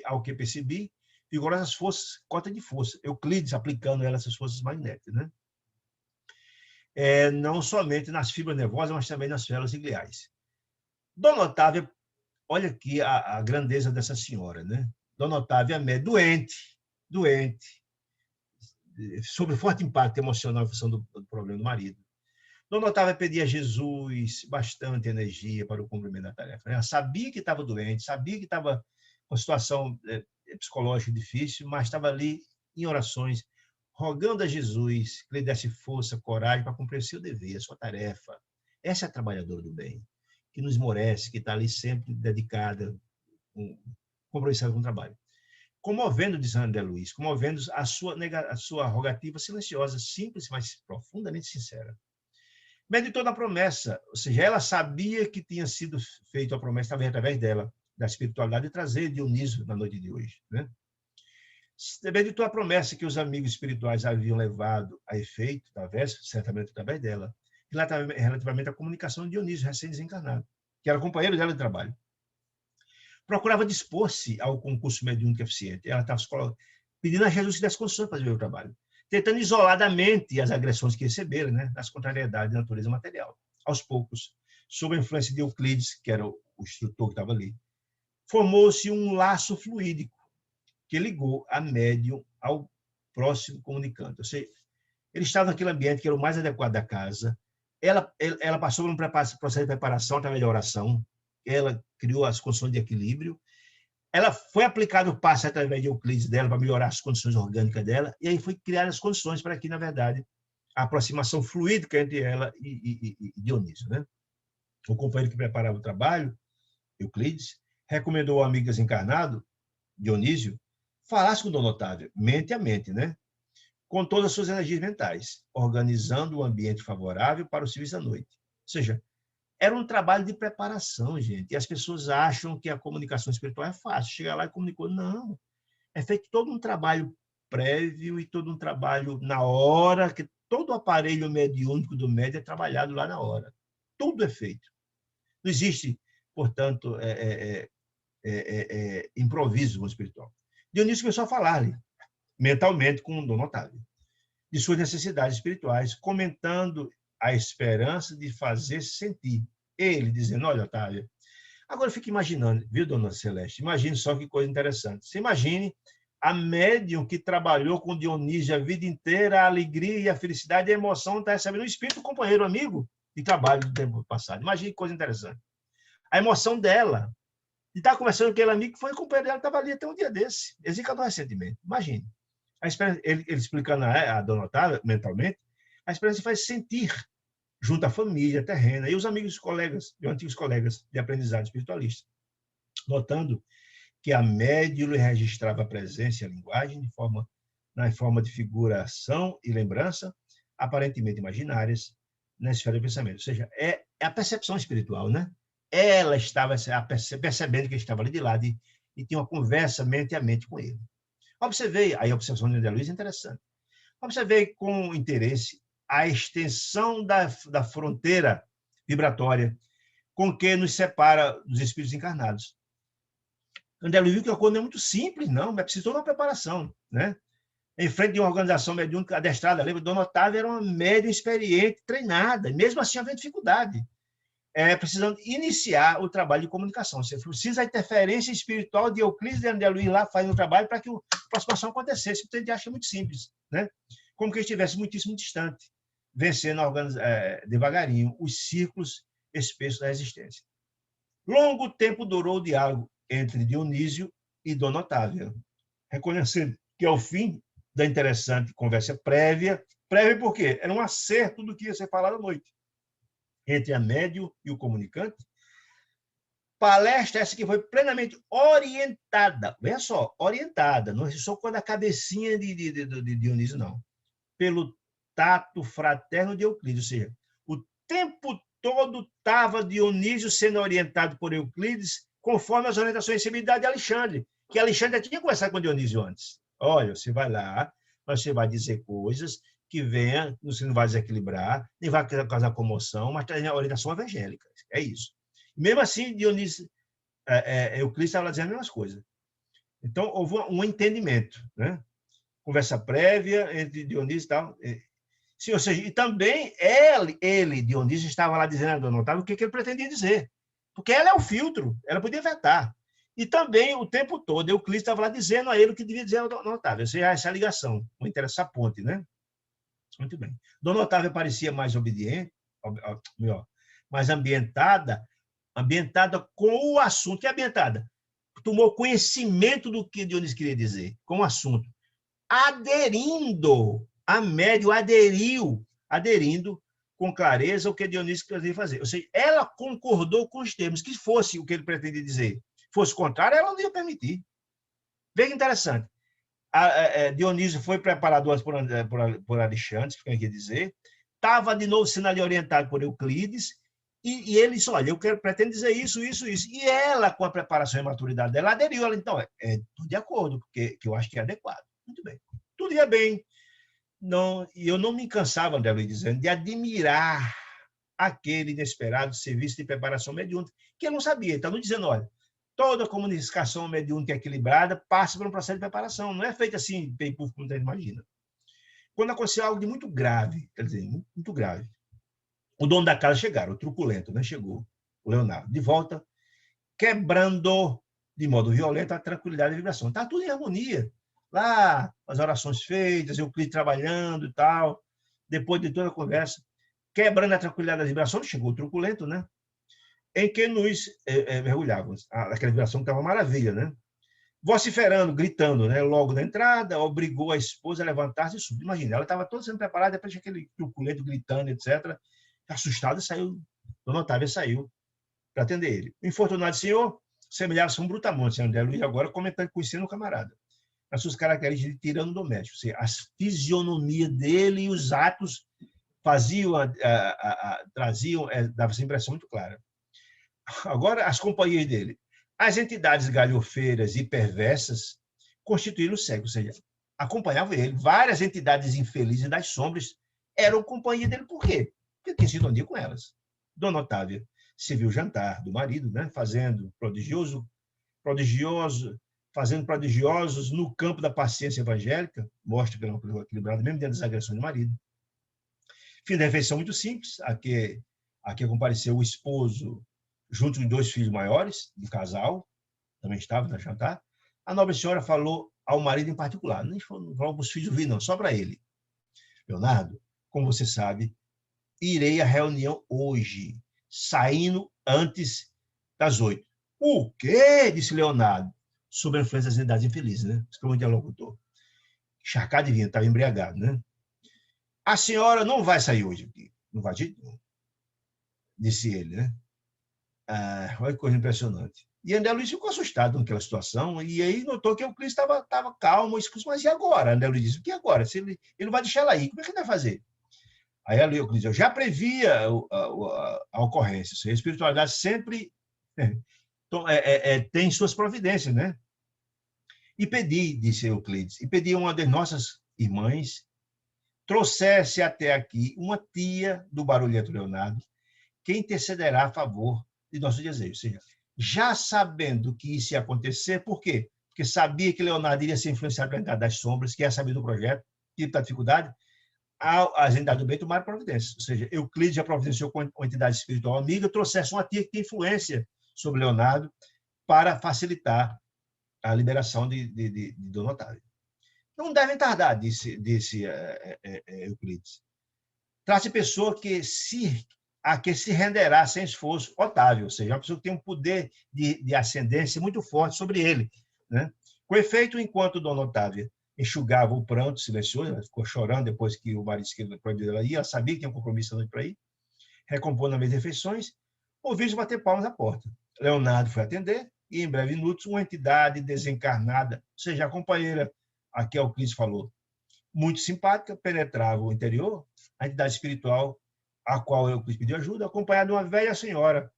ao que percebi, vigorosas forças, cota de força. Euclides aplicando ela essas forças magnéticas, né? Não somente nas fibras nervosas, mas também nas células gliais. Dona Otávia, olha aqui a grandeza dessa senhora, né? Dona Otávia é doente, sob forte impacto emocional em função do problema do marido. Dona Otávia pedia a Jesus bastante energia para o cumprimento da tarefa. Ela sabia que estava doente, sabia que estava com situação psicológica difícil, mas estava ali em orações, rogando a Jesus que lhe desse força, coragem para cumprir o seu dever, a sua tarefa. Essa é a trabalhadora do bem, que nos esmorece, que está ali sempre dedicada, compromissada com o trabalho. Comovendo, diz André Luiz, comovendo a sua rogativa silenciosa, simples, mas profundamente sincera. Meditou na promessa, ou seja, ela sabia que tinha sido feita a promessa talvez através dela, da espiritualidade, de trazer Dionísio na noite de hoje, né? Meditou a promessa que os amigos espirituais haviam levado a efeito, certamente através dela, relativamente à comunicação de Dionísio, recém-desencarnado, que era companheiro dela de trabalho. Procurava dispor-se ao concurso mediúnico eficiente. Ela estava pedindo a Jesus que desse condições para desenvolver o trabalho, tentando isoladamente as agressões que receberam, né, as contrariedades da natureza material. Aos poucos, sob a influência de Euclides, que era o instrutor que estava ali, formou-se um laço fluídico que ligou a médium ao próximo comunicante. Ou seja, ele estava naquele ambiente que era o mais adequado da casa. Ela passou por um processo de preparação através da oração. Ela criou as condições de equilíbrio. Ela foi aplicado o passe através de Euclides dela para melhorar as condições orgânicas dela, e aí foi criar as condições para que, na verdade, a aproximação fluídica entre ela e Dionísio, né? O companheiro que preparava o trabalho, Euclides, recomendou ao amigo desencarnado, Dionísio, falasse com Dona Otávia, mente a mente, né? Com todas as suas energias mentais, organizando um ambiente favorável para o serviço da noite. Ou seja, era um trabalho de preparação, gente. E as pessoas acham que a comunicação espiritual é fácil. Chega lá e comunicou. Não. É feito todo um trabalho prévio e todo um trabalho na hora, que todo o aparelho mediúnico do médium é trabalhado lá na hora. Tudo é feito. Não existe, portanto, improviso no espiritual. Dionísio começou a falar mentalmente com Dona Otávia de suas necessidades espirituais, comentando a esperança de fazer sentir. Ele dizendo, olha, Otávia, agora eu fico imaginando, viu, Dona Celeste? Imagine só que coisa interessante. Você imagine a médium que trabalhou com Dionísio a vida inteira, a alegria e a felicidade e a emoção está recebendo um espírito companheiro, amigo de trabalho do tempo passado. Imagine que coisa interessante. A emoção dela, de estar conversando com aquele amigo que foi companheiro dela, estava ali até um dia desse. Ele encarnou recentemente. Imagine. Ele explicando a Dona Otávia, mentalmente, a experiência faz sentir junto à família terrena e os amigos e colegas, antigos colegas de aprendizado espiritualista, notando que a médium lhe registrava a presença e a linguagem na forma de figuração e lembrança, aparentemente imaginárias, na esfera do pensamento. Ou seja, é a percepção espiritual, né? Ela estava percebendo que ele estava ali de lado e tinha uma conversa mente a mente com ele. Observei, aí a observação de André Luiz é interessante, observei com interesse a extensão da fronteira vibratória com que nos separa dos espíritos encarnados. André Luiz viu que a coisa não é muito simples, não, é preciso toda uma preparação, né? em frente de uma organização mediúnica adestrada. Lembra? Dona Otávia era uma médium experiente, treinada, e mesmo assim havia dificuldade. Precisando iniciar o trabalho de comunicação. Você precisa da interferência espiritual de Euclides e André Luiz lá fazendo o trabalho para que a aproximação acontecesse. Então, a gente acha muito simples, né? Como que ele estivesse muitíssimo distante, vencendo devagarinho os círculos espessos da existência. Longo tempo durou o diálogo entre Dionísio e Dona Otávia, reconhecendo que, ao fim da interessante conversa prévia por quê? Era um acerto do que ia ser falado à noite, entre a médium e o comunicante, palestra essa que foi plenamente orientada, veja só, orientada, não é só com a cabecinha de Dionísio, não, pelo tato fraterno de Euclides, ou seja, o tempo todo estava Dionísio sendo orientado por Euclides conforme as orientações recebidas de Alexandre, que Alexandre já tinha conversado com Dionísio antes. Olha, você vai lá, você vai dizer coisas que venha, você não vai desequilibrar, nem vai causar comoção, mas tem a orientação evangélica. É isso. Mesmo assim, Dionísio, Euclides estava dizendo as mesmas coisas. Então, houve um entendimento, né? Conversa prévia entre Dionísio e tal. Sim, ou seja, e também ele, Dionísio, estava lá dizendo a Dona Otávia o que ele pretendia dizer. Porque ela é o filtro, ela podia vetar. E também, o tempo todo, Euclides estava lá dizendo a ele o que devia dizer a Dona Otávia. Ou seja, essa ligação, essa ponte, né? Muito bem. Dona Otávia parecia mais obediente, melhor, mais ambientada com o assunto. Que é ambientada? Tomou conhecimento do que Dionísio queria dizer, com o assunto. Aderindo, a médium aderindo com clareza o que Dionísio queria fazer. Ou seja, ela concordou com os termos, que fosse o que ele pretendia dizer. Fosse contrário, ela não ia permitir. Veja que interessante. Dionísio foi preparado por Alexandre, que eu queria dizer, estava de novo sendo ali orientado por Euclides, e ele disse, olha, pretendo dizer isso. E ela, com a preparação e a maturidade dela, aderiu. Ela, então, estou de acordo, porque eu acho que é adequado. Muito bem. Tudo ia bem. Não, e eu não me cansava, André Luiz, dizendo, de admirar aquele inesperado serviço de preparação mediúnica, que eu não sabia. Então, não dizendo, olha, toda comunicação mediúnica equilibrada passa por um processo de preparação. Não é feito assim, bem público, como você imagina. Quando aconteceu algo de muito grave, quer dizer, muito grave, o dono da casa chegaram, o truculento, né? Chegou, o Leonardo, de volta, quebrando de modo violento a tranquilidade e a vibração. Está tudo em harmonia. Lá, as orações feitas, Euclides trabalhando e tal, depois de toda a conversa, quebrando a tranquilidade da vibração, chegou o truculento, né? Em que nos mergulhávamos. Aquela vibração que estava maravilha, né? Vociferando, gritando, né? Logo na entrada, obrigou a esposa a levantar-se e subir. Imagina, ela estava toda sendo preparada, depois tinha aquele truculento gritando, etc. Assustada, saiu. Dona Otávia saiu para atender ele. O infortunado senhor semelhava-se a um brutamonte, André Luiz, agora comentando, conhecendo o camarada. As suas características de tirano doméstico, ou seja, a fisionomia dele e os atos faziam, traziam, dava essa impressão muito clara. Agora, as companhias dele. As entidades galhofeiras e perversas constituíram o século, ou seja, acompanhavam ele. Várias entidades infelizes das sombras eram companhia dele. Por quê? Porque tinha sintonia com elas. Dona Otávia se viu jantar do marido, né, fazendo prodigiosos no campo da paciência evangélica, mostra que ela é equilibrada, mesmo dentro das agressões do marido. Fim da refeição muito simples, a que compareceu o esposo junto de 2 filhos maiores, do casal, também estava no jantar. A nobre senhora falou ao marido em particular, não falou para os filhos vir, não, só para ele. Leonardo, como você sabe, irei à reunião hoje, saindo antes das 8. O quê? Disse Leonardo, sob a influência das entidades infelizes, né? Exclamou o interlocutor. Encharcado de vinho, estava embriagado, né? A senhora não vai sair hoje aqui. Não vai de novo, disse ele, né? Olha que coisa impressionante. E André Luiz ficou assustado com aquela situação, e aí notou que o Cristo estava calmo, mas e agora? André Luiz disse, o que agora? Se ele não vai deixar ela aí, como é que ele vai fazer? Aí a Euclides disse, eu já previa a ocorrência, a espiritualidade sempre tem suas providências, né? E pedi, disse Euclides, e pedi a uma das nossas irmãs, trouxesse até aqui uma tia do barulhento Leonardo, que intercederá a favor de nossos desejos. Ou seja, já sabendo que isso ia acontecer, por quê? porque sabia que Leonardo iria ser influenciado pela entidade das sombras, que ia saber do projeto, que ia estar dificuldade, as entidades do bem tomaram providência. Ou seja, Euclides já providenciou com a entidade espiritual amiga, trouxesse uma tia que tem influência sobre Leonardo para facilitar a liberação de Dona Otávia. Não devem tardar, disse Euclides. Trata-se de pessoa a que se renderá sem esforço Otávio, ou seja, uma pessoa que tem um poder de ascendência muito forte sobre ele. Né? Com efeito, enquanto Dona Otávia enxugava o pranto silencioso, ela ficou chorando depois que o marido esquerdo proibiu ela ir, ela sabia que tinha um compromisso à noite para ir, recompondo as minhas refeições, ouviu-se bater palmas à porta. Leonardo foi atender e, em breve minutos, uma entidade desencarnada, ou seja, a companheira a que Euclides falou, muito simpática, penetrava o interior, a entidade espiritual a qual Euclides pediu ajuda, acompanhada de uma velha senhora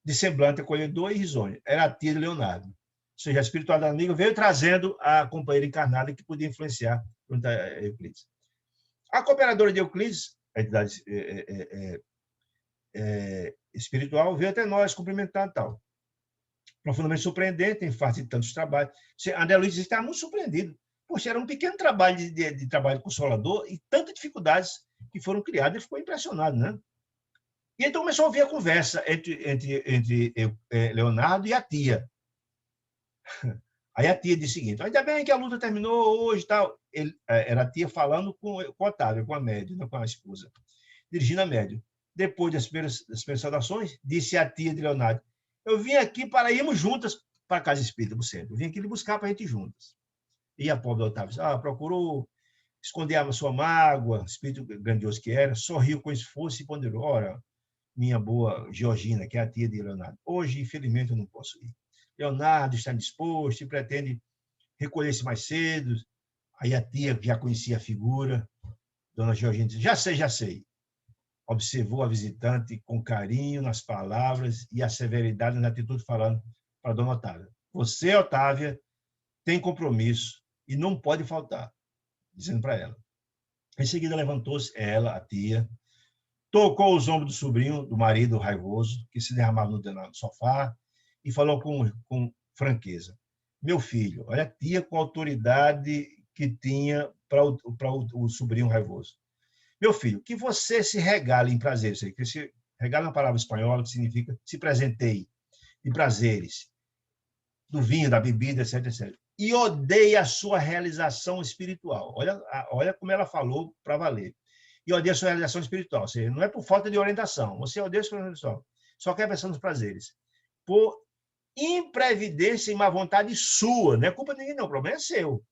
de semblante acolhedor e risonho. Era a tia de Leonardo. Ou seja, a espiritualidade da amiga veio trazendo a companheira encarnada que podia influenciar Euclides. A cooperadora de Euclides, a entidade espiritual, veio até nós cumprimentar e tal. Profundamente surpreendente, em face de tantos trabalhos. André Luiz estava muito surpreendido. Poxa, era um pequeno trabalho de trabalho consolador e tantas dificuldades que foram criadas, ele ficou impressionado, né? E então começou a ouvir a conversa entre Leonardo e a tia. Aí a tia disse o seguinte: ainda bem que a luta terminou hoje e tal. Era a tia falando com o Otávio, com a médium, com a esposa, dirigindo a médium. Depois das primeiras saudações, disse a tia de Leonardo: eu vim aqui para irmos juntas para a casa espírita do centro. Eu vim aqui lhe buscar para a gente ir juntas. E a pobre Otávio procurou esconder a sua mágoa, espírito grandioso que era, sorriu com esforço e ponderou: ora, minha boa Georgina, que é a tia de Leonardo, hoje, infelizmente, eu não posso ir. Leonardo está disposto e pretende recolher-se mais cedo. Aí a tia, que já conhecia a figura, dona Georgina, disse: já sei. Observou a visitante com carinho nas palavras e a severidade na atitude, falando para dona Otávia: você, Otávia, tem compromisso e não pode faltar, dizendo para ela. Em seguida, levantou-se ela, a tia, tocou os ombros do sobrinho, do marido raivoso, que se derramava no sofá, e falou com franqueza: meu filho, olha a tia com a autoridade que tinha para o sobrinho raivoso. Meu filho, que você se regale em prazeres. Que se regale é uma palavra espanhola que significa se presenteie de prazeres, do vinho, da bebida, etc, etc. E odeie a sua realização espiritual. Olha como ela falou para valer. E odeia a sua realização espiritual. Ou seja, não é por falta de orientação. Você odeia a sua realização. Só quer a versão dos prazeres. Por imprevidência e má vontade sua. Não é culpa de ninguém, não. O problema é seu.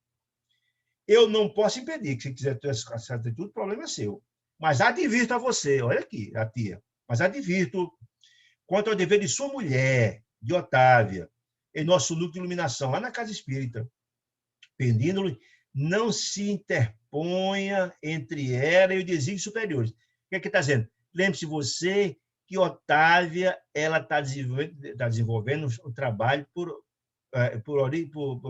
Eu não posso impedir que, se quiser ter essa atitude, o problema é seu. Mas advirto a você, olha aqui, a tia, mas advirto quanto ao dever de sua mulher, de Otávia, em nosso núcleo de iluminação, lá na Casa Espírita, pedindo-lhe, não se interponha entre ela e os desígnios superiores. O que é que está dizendo? Lembre-se você que Otávia ela está desenvolvendo um trabalho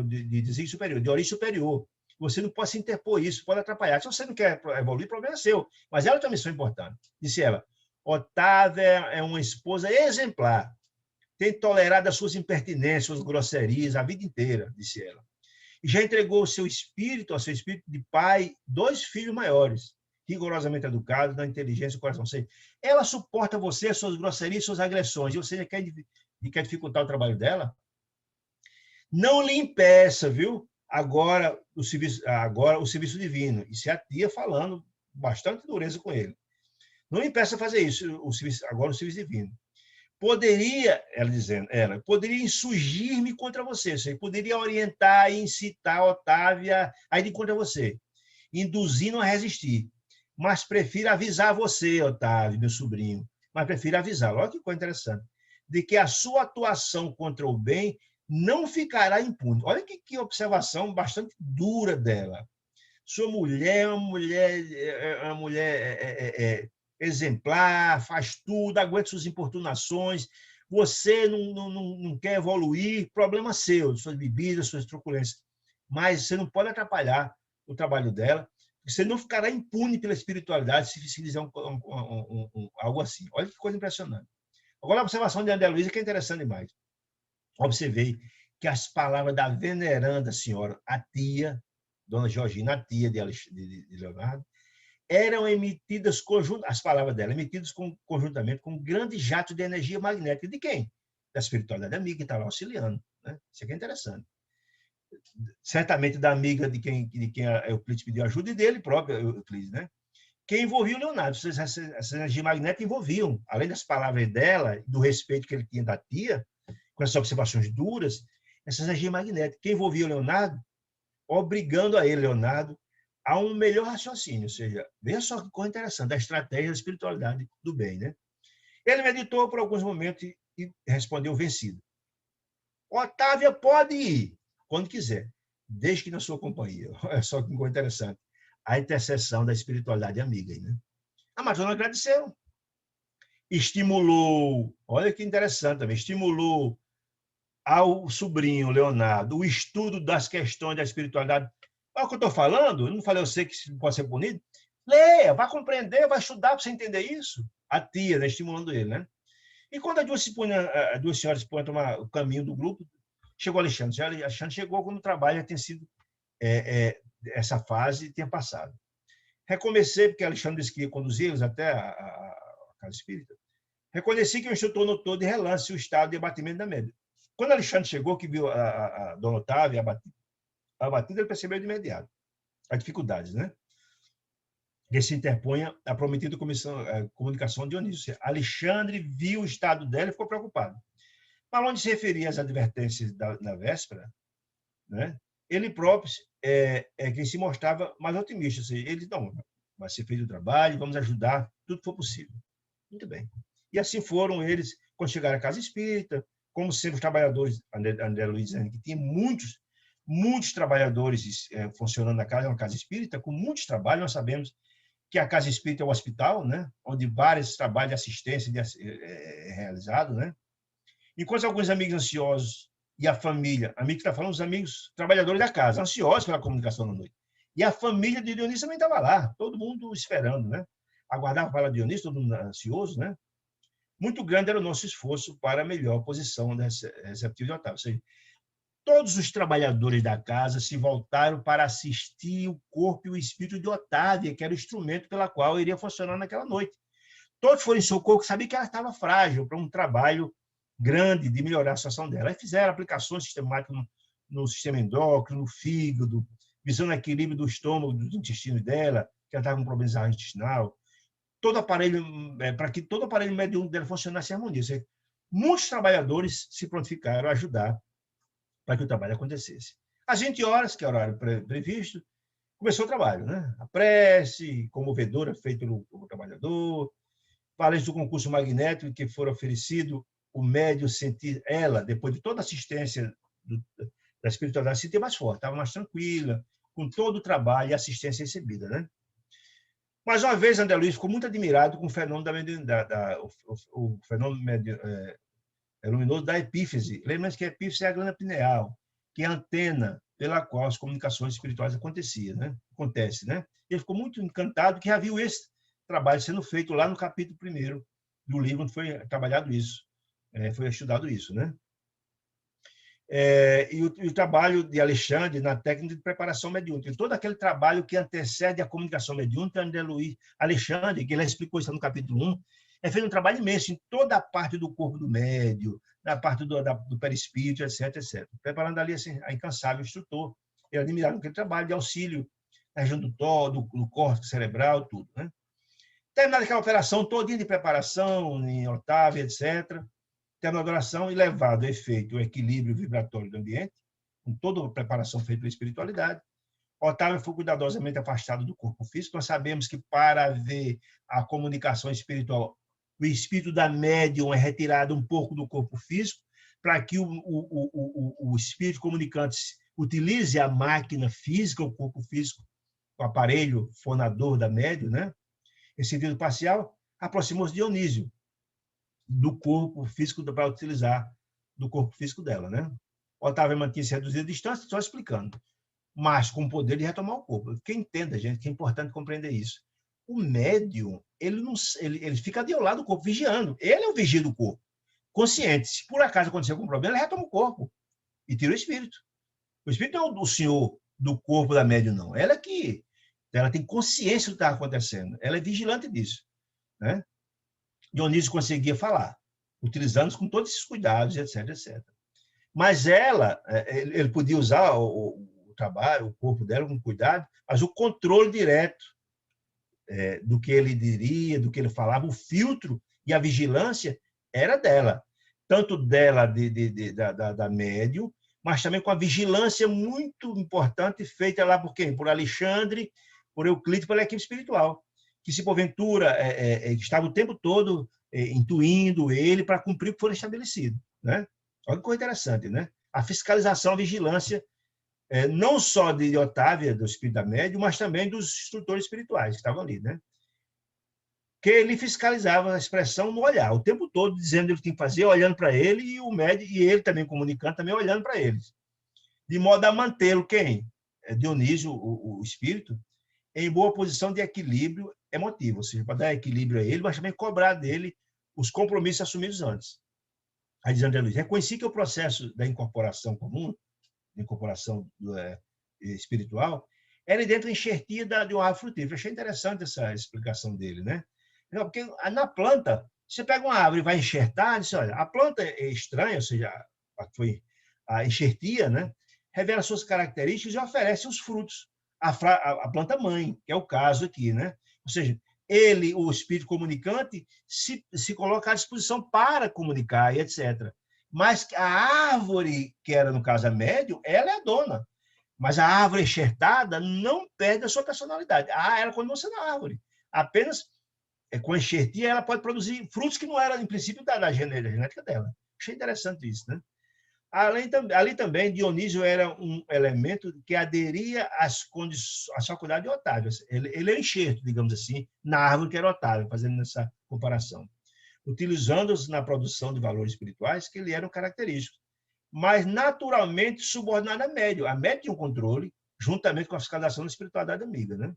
de desígnio superior, de origem superior. Você não pode se interpor isso, pode atrapalhar. Se você não quer evoluir, o problema é seu. Mas ela tem uma missão importante. Disse ela: Otávia é uma esposa exemplar. Tem tolerado as suas impertinências, suas grosserias a vida inteira, disse ela. E já entregou ao seu espírito de pai, 2 filhos maiores, rigorosamente educados, da inteligência e coração. Ou seja, ela suporta você, suas grosserias, suas agressões. E você quer dificultar o trabalho dela? Não lhe impeça, viu? Agora o serviço divino. Isso é a tia falando bastante dureza com ele. Não impeça a fazer isso, agora o serviço divino. Poderia insurgir-me contra você, ou seja, poderia orientar e incitar Otávia a ir contra você, induzindo a resistir. Mas prefiro avisar você, Otávio, meu sobrinho, mas prefiro avisá-lo. Olha que coisa interessante, de que a sua atuação contra o bem não ficará impune. Olha que observação bastante dura dela. Sua mulher é uma mulher exemplar, faz tudo, aguenta suas importunações, você não quer evoluir, problema seu, suas bebidas, suas truculências. Mas você não pode atrapalhar o trabalho dela, você não ficará impune pela espiritualidade se fizer algo assim. Olha que coisa impressionante. Agora, a observação de André Luiz, que é interessante demais. Observei que as palavras da veneranda senhora, a tia, dona Georgina, a tia de Leonardo, eram emitidas as palavras dela, emitidas conjuntamente com um grande jato de energia magnética. De quem? Da espiritualidade amiga que estava auxiliando. Né? Isso aqui é interessante. Certamente da amiga de quem Euclides pediu ajuda e dele próprio, Euclides, né? Que envolvia o Leonardo. Essa energia magnética envolviam, além das palavras dela, do respeito que ele tinha da tia, com essas observações duras, essa energia magnética que envolvia o Leonardo, obrigando a ele, Leonardo, a um melhor raciocínio. Ou seja, veja só que coisa interessante, a estratégia da espiritualidade do bem, né? Ele meditou por alguns momentos e respondeu vencido. Otávia pode ir, quando quiser, desde que na sua companhia. Olha só que coisa interessante. A intercessão da espiritualidade amiga. Né? A matrona agradeceu. Estimulou, olha que interessante também, estimulou ao sobrinho Leonardo o estudo das questões da espiritualidade. Olha o que eu estou falando, eu não falei, eu sei que pode ser bonito. Leia, vai compreender, vai estudar para você entender isso. A tia, né, estimulando ele, né? E quando as duas senhoras se põem a tomar o caminho do grupo, chegou Alexandre. Alexandre chegou quando o trabalho já tinha sido essa fase tinha passado. Recomecei, porque Alexandre disse que ia conduzir eles até a casa espírita. Reconheci que o instrutor notou de relance o estado de abatimento da média. Quando Alexandre chegou, que viu a Dona Otávia abatida, ele percebeu de imediato as dificuldades, né? Que se interpunha a prometida comunicação de Dionísio. Alexandre viu o estado dela e ficou preocupado. Mas onde se referia às advertências da véspera, né? Ele próprio quem se mostrava mais otimista. Assim, ele disse, não, vai ser feito o trabalho, vamos ajudar, tudo que for possível. Muito bem. E assim foram eles, quando chegaram à casa espírita, como sempre os trabalhadores, André Luiz dizendo que tinha muitos trabalhadores funcionando na casa, é uma casa espírita, com muitos trabalhos, nós sabemos que a casa espírita é o hospital, né? Onde vários trabalhos de assistência é realizado, né? Enquanto alguns amigos ansiosos e a família, amigo que está falando, os amigos trabalhadores da casa, ansiosos pela comunicação da noite. E a família de Dionísio também estava lá, todo mundo esperando, né? Aguardava para Dionísio, todo mundo ansioso, né? Muito grande era o nosso esforço para a melhor posição receptiva de Otávio. Ou seja, todos os trabalhadores da casa se voltaram para assistir o corpo e o espírito de Otávia, que era o instrumento pela qual iria funcionar naquela noite. Todos foram em socorro, sabiam que ela estava frágil para um trabalho grande de melhorar a situação dela. Aí fizeram aplicações sistemáticas no sistema endócrino, no fígado, visando o equilíbrio do estômago, dos intestinos dela, que ela estava com problemas intestinal, para que todo o aparelho mediúnico dela funcionasse em harmonia. Seja, muitos trabalhadores se prontificaram a ajudar para que o trabalho acontecesse. Às 20 horas, que é o horário previsto, começou o trabalho, né? A prece comovedora feita pelo trabalhador, palestra do concurso magnético que for oferecido, o médium sentir ela, depois de toda a assistência da espiritualidade, se sentir mais forte, estava mais tranquila, com todo o trabalho e assistência recebida, né? Mais uma vez, André Luiz ficou muito admirado com o fenômeno o fenômeno luminoso da epífise. Lembre-se que a epífise é a glândula pineal, que é a antena pela qual as comunicações espirituais acontecem, né? Ele ficou muito encantado que já viu esse trabalho sendo feito lá no capítulo 1º do livro, onde foi trabalhado isso, foi estudado isso, né? E o trabalho de Alexandre na técnica de preparação mediúnica. Todo aquele trabalho que antecede a comunicação mediúnica, André Luiz Alexandre, que ele explicou isso no capítulo 1, feito um trabalho imenso em toda a parte do corpo do médio, na parte do perispírito, etc, etc. Preparando ali assim, a incansável instrutor. Ele admirava aquele trabalho de auxílio na região do córtex cerebral, tudo, né? Terminada aquela operação todinha de preparação, em Otávia, etc., terminou a oração e levado a efeito o equilíbrio vibratório do ambiente, com toda a preparação feita pela espiritualidade, Otávio foi cuidadosamente afastado do corpo físico. Nós sabemos que para haver a comunicação espiritual, o espírito da médium é retirado um pouco do corpo físico, para que o espírito comunicante utilize a máquina física, o corpo físico, o aparelho fonador da médium, né? Em sentido parcial, aproximou-se de Dionísio, do corpo físico para utilizar do corpo físico dela, né? Otávio mantinha-se reduzida a distância, só explicando, mas com o poder de retomar o corpo. Quem entenda, gente, que é importante compreender isso. O médium, ele fica de ao lado do corpo, vigiando. Ele é o vigia do corpo, consciente. Se por acaso acontecer algum problema, ele retoma o corpo. e tira o espírito. O espírito não é o senhor do corpo da médium, não. Ela tem consciência do que está acontecendo. Ela é vigilante disso, né? Dionísio conseguia falar, utilizando com todos esses cuidados, etc, etc. Mas ele podia usar o trabalho, o corpo dela com cuidado, mas o controle direto do que ele diria, do que ele falava, o filtro e a vigilância era dela. Tanto dela, da médium, mas também com a vigilância muito importante feita lá por quem? Por Alexandre, por Euclides, pela equipe espiritual, que se porventura estava o tempo todo intuindo ele para cumprir o que foi estabelecido, né? Olha que coisa interessante, né? A fiscalização, a vigilância, não só de Otávia, do espírito da médium, mas também dos instrutores espirituais que estavam ali, né? Que ele fiscalizava a expressão no olhar, o tempo todo dizendo o que tinha que fazer, olhando para ele, e o médium, e ele também comunicando, também olhando para eles, de modo a mantê-lo, quem? Dionísio, o espírito, em boa posição de equilíbrio emotivo, ou seja, para dar equilíbrio a ele, mas também cobrar dele os compromissos assumidos antes. Aí diz André Luiz, reconheci que o processo da incorporação comum, incorporação espiritual, era dentro da enxertia de uma árvore frutífera. Achei interessante essa explicação dele, né? Porque na planta, você pega uma árvore e vai enxertar, diz, olha, a planta é estranha, ou seja, a enxertia, né? Revela suas características e oferece os frutos. A planta mãe, que é o caso aqui, né? Ou seja, ele, o espírito comunicante, se coloca à disposição para comunicar e etc. Mas a árvore, que era, no caso, a médium, ela é a dona. Mas a árvore enxertada não perde a sua personalidade. Ela continua na árvore. Apenas com a enxertia ela pode produzir frutos que não eram, em princípio, da genética dela. Achei interessante isso, né? Ali também, Dionísio era um elemento que aderia às faculdades de Otávio. Ele é o enxerto, digamos assim, na árvore que era Otávio, fazendo essa comparação. Utilizando-os na produção de valores espirituais que lhe eram característicos, mas naturalmente subordinado à médium. A médium tinha um controle, juntamente com a fiscalização da espiritualidade amiga, né?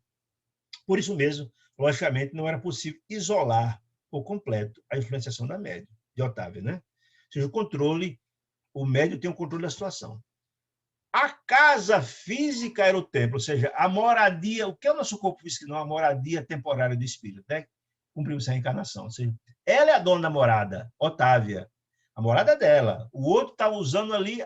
Por isso mesmo, logicamente, não era possível isolar por completo a influenciação da médium, de Otávio, né? Ou seja, o médium tem o controle da situação. A casa física era o templo, ou seja, a moradia, o que é o nosso corpo físico? Não, a moradia temporária do espírito, né? Cumprimos a reencarnação. Ou seja, ela é a dona da morada, Otávia. A morada dela. O outro está usando ali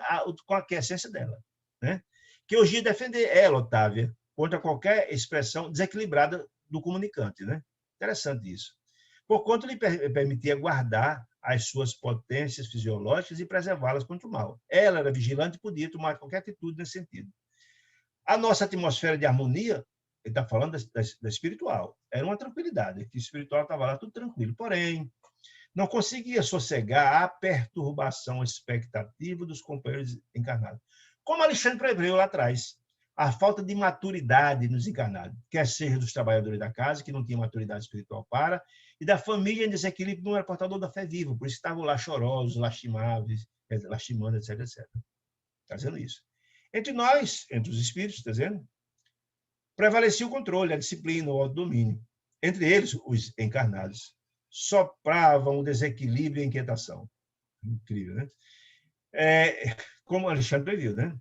com a aquiescência dela, né? Que hoje defender ela, Otávia, contra qualquer expressão desequilibrada do comunicante, né? Interessante isso. Por conta, lhe permitia guardar as suas potências fisiológicas e preservá-las contra o mal. Ela era vigilante e podia tomar qualquer atitude nesse sentido. A nossa atmosfera de harmonia, ele está falando da espiritual, era uma tranquilidade, que o espiritual estava lá tudo tranquilo, porém, não conseguia sossegar a perturbação expectativa dos companheiros encarnados. Como Alexandre previu lá atrás, a falta de maturidade nos encarnados, quer seja dos trabalhadores da casa, que não tinham maturidade espiritual e da família em desequilíbrio, não era portador da fé viva, por isso estavam lá chorosos, lastimáveis, lastimando, etc, etc. Está dizendo isso. Entre nós, entre os espíritos, está dizendo, prevalecia o controle, a disciplina, o autodomínio. Entre eles, os encarnados, sopravam o desequilíbrio e a inquietação. Incrível, né? Como Alexandre previu, né?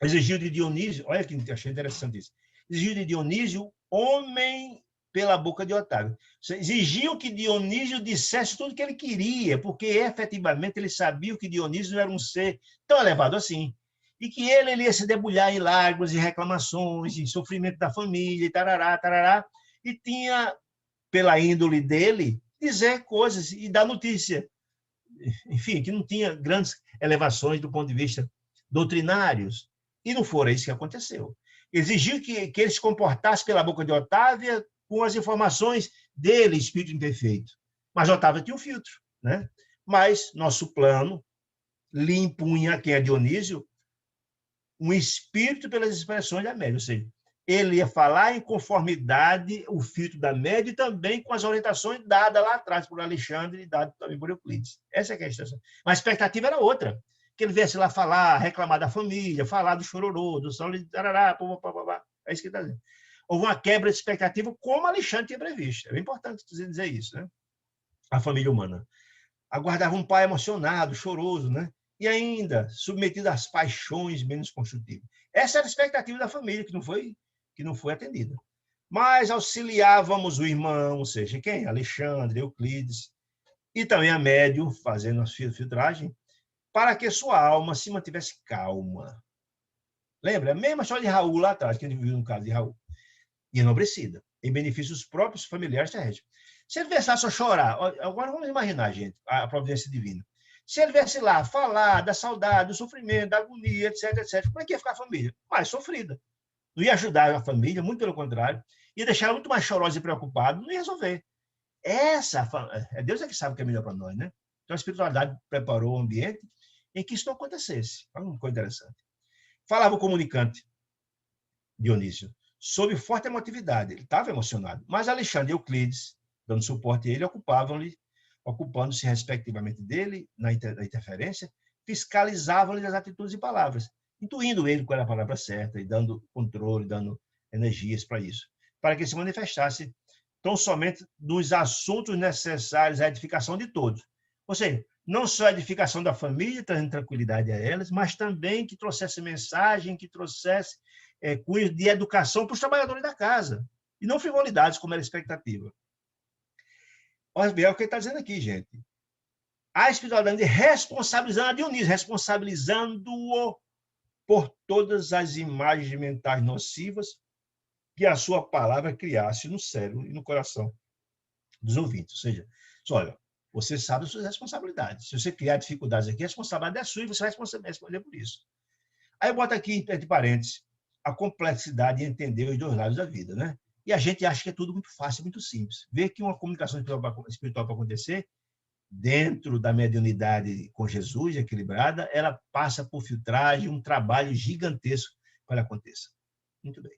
Exigiu de Dionísio, olha que achei interessante isso, exigiu de Dionísio homem pela boca de Otávio. Exigiu que Dionísio dissesse tudo o que ele queria, porque efetivamente ele sabia que Dionísio não era um ser tão elevado assim, e que ele ia se debulhar em lágrimas e reclamações, em sofrimento da família, e tarará, tarará, e tinha, pela índole dele, dizer coisas e dar notícia. Enfim, que não tinha grandes elevações do ponto de vista doutrinários. E não foi isso que aconteceu. Exigiu que ele se comportasse pela boca de Otávia com as informações dele, espírito imperfeito. Mas Otávia tinha um filtro, né? Mas nosso plano lhe impunha, quem é Dionísio, um espírito pelas expressões da média, ou seja, ele ia falar em conformidade o filtro da média e também com as orientações dadas lá atrás por Alexandre e dadas também por Euclides. Essa é a questão. Mas a expectativa era outra, que ele viesse lá falar, reclamar da família, falar do chororô, do sol de tarará, pá. É isso que ele está dizendo. Houve uma quebra de expectativa, como Alexandre tinha previsto. É bem importante dizer isso, né? A família humana. Aguardava um pai emocionado, choroso, né? e ainda submetido às paixões menos construtivas. Essa era a expectativa da família, que não foi atendida. Mas auxiliávamos o irmão, ou seja, quem? Alexandre, Euclides, e também a médium, fazendo a filtragem, para que sua alma se mantivesse calma. Lembra? A mesma história de Raul lá atrás, que a gente viu no caso de Raul. E enobrecida, em benefício dos próprios familiares terrestres. Se ele viesse lá só chorar, agora vamos imaginar, gente, a providência divina. Se ele viesse lá falar da saudade, do sofrimento, da agonia, etc, etc, como é que ia ficar a família? Mais sofrida. Não ia ajudar a família, muito pelo contrário, ia deixar ela muito mais chorosa e preocupada, não ia resolver. Deus é que sabe o que é melhor para nós, né? Então a espiritualidade preparou o ambiente em que isso não acontecesse. Olha uma coisa interessante. Falava o comunicante, Dionísio, sob forte emotividade. Ele estava emocionado. Mas Alexandre e Euclides, dando suporte a ele, ocupando-se respectivamente dele na interferência, fiscalizavam-lhe as atitudes e palavras, intuindo ele qual era a palavra certa e dando controle, dando energias para isso, para que se manifestasse tão somente nos assuntos necessários à edificação de todos. Ou seja, não só a edificação da família, trazendo tranquilidade a elas, mas também que trouxesse mensagem, que trouxesse cunho de educação para os trabalhadores da casa, e não frivolidades, como era a expectativa. Olha bem, é o que ele está dizendo aqui, gente. A espiritualidade responsabilizando a Dionísio, responsabilizando-o por todas as imagens mentais nocivas que a sua palavra criasse no cérebro e no coração dos ouvintes. Ou seja, olha, você sabe as suas responsabilidades. Se você criar dificuldades aqui, a responsabilidade é sua e você vai responder por isso. Aí bota aqui, entre parênteses, a complexidade de entender os dois lados da vida, né? E a gente acha que é tudo muito fácil, muito simples. Ver que uma comunicação espiritual para acontecer, dentro da mediunidade com Jesus, equilibrada, ela passa por filtragem, um trabalho gigantesco para que aconteça. Muito bem.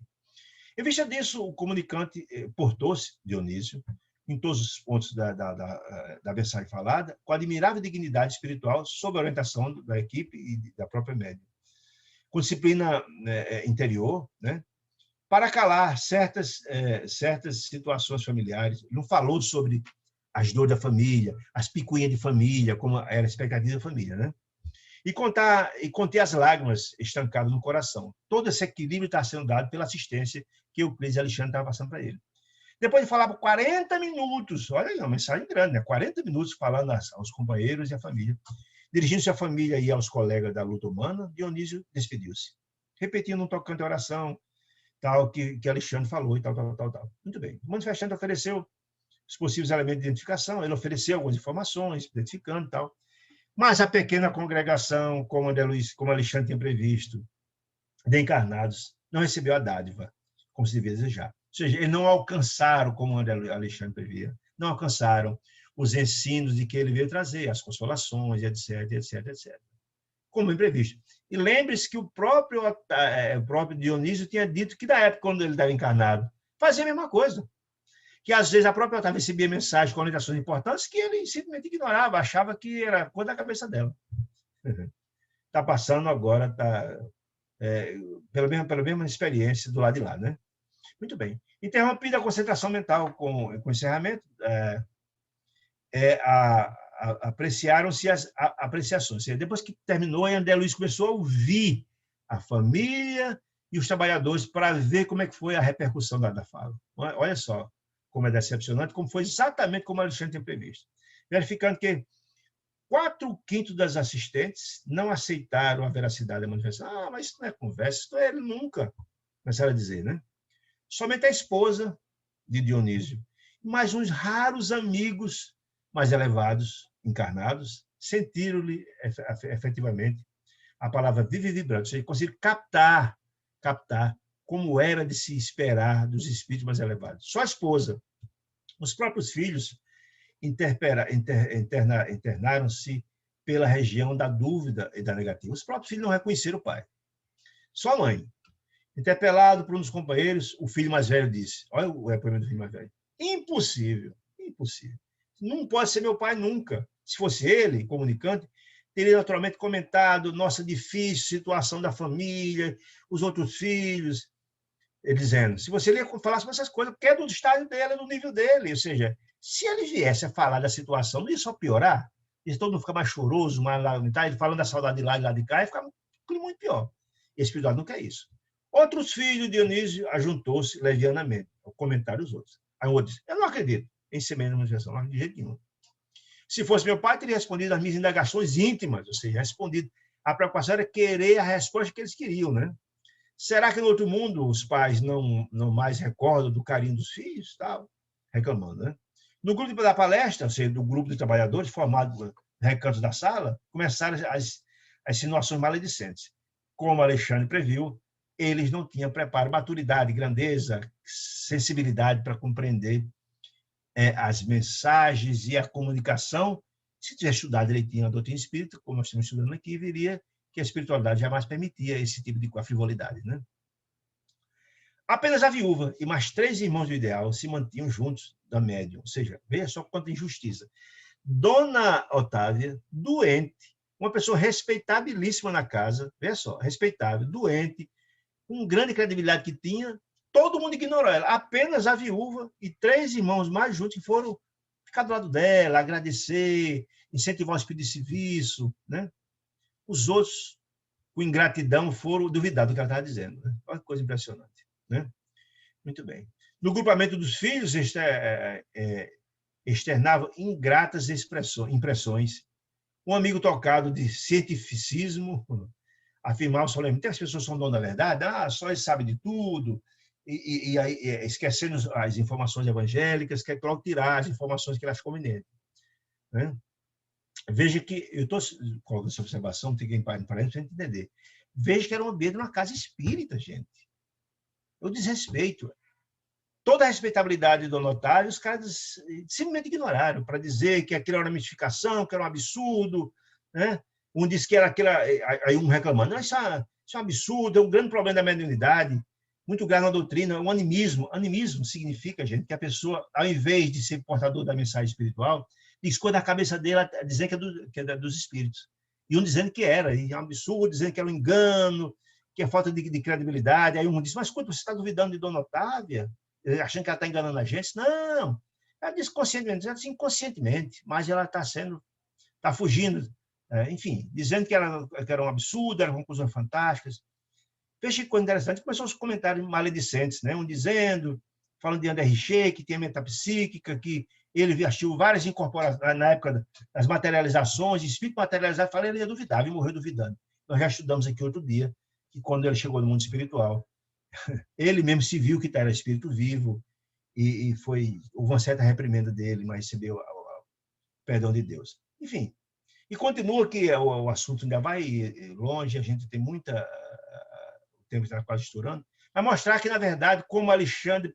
Em vista disso, o comunicante portou-se, Dionísio, em todos os pontos da mensagem falada, com admirável dignidade espiritual, sob a orientação da equipe e da própria médium. Com disciplina interior, né, para calar certas situações familiares. Não falou sobre as dores da família, as picuinhas de família, como era a expectativa da família, né? E conter as lágrimas estancadas no coração. Todo esse equilíbrio está sendo dado pela assistência que Euclides e Alexandre estavam passando para ele. Depois de falar por 40 minutos, olha aí, uma mensagem grande, né? 40 minutos falando aos companheiros e à família. Dirigindo-se à família e aos colegas da luta humana, Dionísio despediu-se, repetindo um tocante de oração, tal que Alexandre falou e tal. Muito bem. O manifestante ofereceu os possíveis elementos de identificação, ele ofereceu algumas informações, identificando e tal. Mas a pequena congregação, como Alexandre tinha previsto, de encarnados, não recebeu a dádiva, como se devia desejar. Ou seja, eles não alcançaram, como Alexandre previa, não alcançaram os ensinos de que ele veio trazer, as consolações, etc, etc, etc. Como imprevisto. E lembre-se que o próprio Dionísio tinha dito que, na época, quando ele estava encarnado, fazia a mesma coisa. Que, às vezes, a própria Otávia recebia mensagens com orientações importantes que ele simplesmente ignorava, achava que era coisa da cabeça dela. Está passando agora, pela mesma experiência do lado de lá, né? Muito bem. Interrompida a concentração mental com o encerramento, apreciaram-se as apreciações. Depois que terminou, André Luiz começou a ouvir a família e os trabalhadores para ver como é que foi a repercussão da fala. Olha só como é decepcionante, como foi exatamente como Alexandre tinha previsto. Verificando que 4/5 das assistentes não aceitaram a veracidade da manifestação. Mas isso não é conversa, isso não é ele nunca, começaram a dizer, né? Somente a esposa de Dionísio, mais uns raros amigos mais elevados, encarnados, sentiram-lhe efetivamente a palavra viva e vibrante, ou seja, conseguiram captar como era de se esperar dos espíritos mais elevados. Só a esposa. Os próprios filhos internaram-se pela região da dúvida e da negativa. Os próprios filhos não reconheceram o pai. Só a mãe. Interpelado por um dos companheiros, o filho mais velho disse, olha o depoimento do filho mais velho, impossível. Não pode ser meu pai nunca. Se fosse ele, comunicante, teria naturalmente comentado nossa difícil situação da família, os outros filhos, ele dizendo, se você falasse com essas coisas, porque é do estágio dele, é do nível dele, ou seja, se ele viesse a falar da situação, não ia só piorar, E todo mundo fica mais choroso, mais lamentável, ele falando da saudade de lá e lá de cá, e fica um clima muito pior. E a espiritualidade não quer isso. Outros filhos de Dionísio ajuntou-se levianamente, ao comentário dos outros. Aí um outro disse, eu não acredito em semelhante manifestação, não, de jeito nenhum. Se fosse meu pai, teria respondido às minhas indagações íntimas, ou seja, respondido. A preocupação era querer a resposta que eles queriam, né? Será que no outro mundo os pais não mais recordam do carinho dos filhos? Tal, reclamando, né? No grupo da palestra, ou seja, do grupo de trabalhadores, formado por recantos da sala, começaram as insinuações maledicentes. Como Alexandre previu, eles não tinham preparo, maturidade, grandeza, sensibilidade para compreender as mensagens e a comunicação. Se tivesse estudado direitinho a doutrina espírita, como nós estamos estudando aqui, veria que a espiritualidade jamais permitia esse tipo de frivolidade, né? Apenas a viúva e mais 3 irmãos do ideal se mantinham juntos da médium. Ou seja, veja só quanta injustiça. Dona Otávia, doente, uma pessoa respeitabilíssima na casa, veja só, respeitável, doente, com grande credibilidade que tinha, todo mundo ignorou ela. Apenas a viúva e 3 irmãos mais juntos que foram ficar do lado dela, agradecer, incentivar o espírito de serviço, né? Os outros, com ingratidão, foram duvidar do que ela estava dizendo. Né? Olha que coisa impressionante. Né? Muito bem. No grupamento dos filhos, externava ingratas impressões. Um amigo tocado de cientificismo afirmava solenemente: as pessoas são donas da verdade, só eles sabem de tudo, e esquecendo as informações evangélicas, quer logo tirar as informações que elas convenientes. Né? Veja que, eu estou colocando essa observação, fiquei em parênteses para a gente entender. Veja que era um ambiente de uma casa espírita, gente. O desrespeito. Toda a respeitabilidade do notário, os caras simplesmente ignoraram, para dizer que aquilo era uma mistificação, que era um absurdo. Né? Um disse que era aquilo, aí um reclamando, não, isso é um absurdo, é um grande problema da mediunidade, muito grave na doutrina, o animismo. Animismo significa, gente, que a pessoa, ao invés de ser portador da mensagem espiritual, esconde a cabeça dele dizendo que é dos espíritos. E um dizendo que era, e é um absurdo, dizendo que era um engano, que é falta de credibilidade. Aí um disse, mas quando você está duvidando de Dona Otávia, achando que ela está enganando a gente? Não, ela disse conscientemente, ela disse inconscientemente, mas ela está fugindo, enfim, dizendo que era um absurdo, eram conclusões fantásticas. Veja que coisa interessante, começou os comentários maledicentes, né? Um dizendo, falando de André Richer, que tem metapsíquica, que ele assistiu várias incorporações, na época das materializações, espírito materializado, falei, ele ia duvidar, e morreu duvidando. Nós já estudamos aqui outro dia, que quando ele chegou no mundo espiritual, ele mesmo se viu que era espírito vivo, e houve uma certa reprimenda dele, mas recebeu o perdão de Deus. Enfim, e continua que o assunto ainda vai longe, a gente tem o tempo está quase estourando, mas mostrar que, na verdade, como Alexandre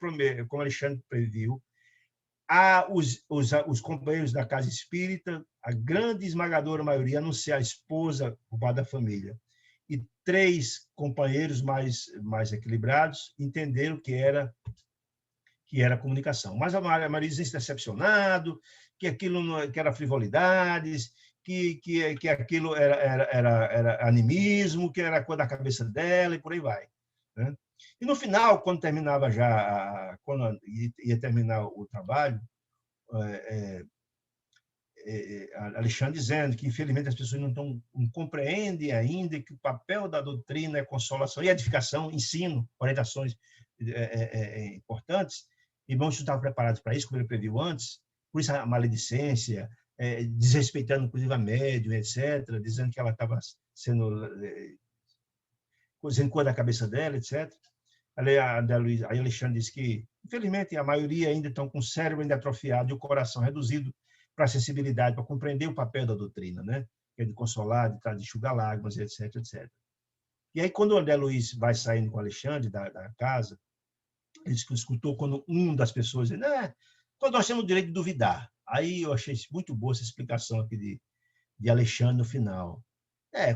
previu, os companheiros da casa espírita, a grande esmagadora maioria, a não ser a esposa, o pai da família, e 3 companheiros mais equilibrados, entenderam que era comunicação. Mas a maioria se decepcionado, que aquilo que era frivolidades, que aquilo era animismo, que era a cor da cabeça dela, e por aí vai. Né? E no final, quando terminava quando ia terminar o trabalho, Alexandre dizendo que, infelizmente, as pessoas não compreendem ainda que o papel da doutrina é consolação e edificação, ensino, orientações importantes, e vamos estar preparados para isso, como ele previu antes, por isso a maledicência, desrespeitando, inclusive, a médium, etc., dizendo que ela estava sendo coisando cor da cabeça dela, etc. Aí Alexandre disse que, infelizmente, a maioria ainda estão com o cérebro ainda atrofiado e o coração reduzido para a sensibilidade, para compreender o papel da doutrina, né? Que é de consolar, de enxugar lágrimas, etc., etc. E aí, quando o André Luiz vai saindo com o Alexandre da casa, ele escutou quando uma das pessoas disse, todos nós temos o direito de duvidar. Aí eu achei muito boa essa explicação aqui de Alexandre no final.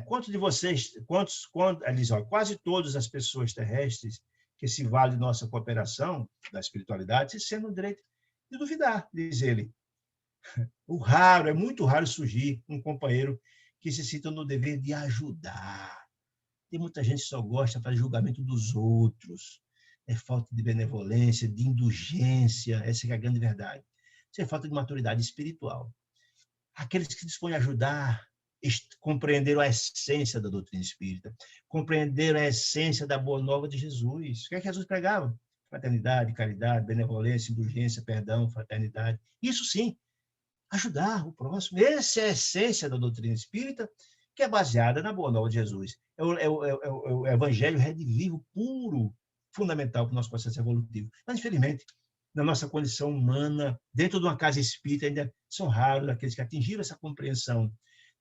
Quantos de vocês, ele diz, quase todas as pessoas terrestres que se valem de nossa cooperação, da espiritualidade, se sentem no direito de duvidar, diz ele. É muito raro surgir um companheiro que se sinta no dever de ajudar. Tem muita gente que só gosta de fazer julgamento dos outros. É falta de benevolência, de indulgência, essa é a grande verdade. Isso é falta de maturidade espiritual. aqueles que se dispõem a ajudar, compreenderam a essência da doutrina espírita, compreenderam a essência da boa nova de Jesus. O que é que Jesus pregava? Fraternidade, caridade, benevolência, indulgência, perdão, fraternidade. Isso sim, ajudar o próximo. Essa é a essência da doutrina espírita, que é baseada na boa nova de Jesus. É o evangelho redivivo, puro, fundamental para o nosso processo evolutivo. Mas, infelizmente, na nossa condição humana, dentro de uma casa espírita, ainda são raros aqueles que atingiram essa compreensão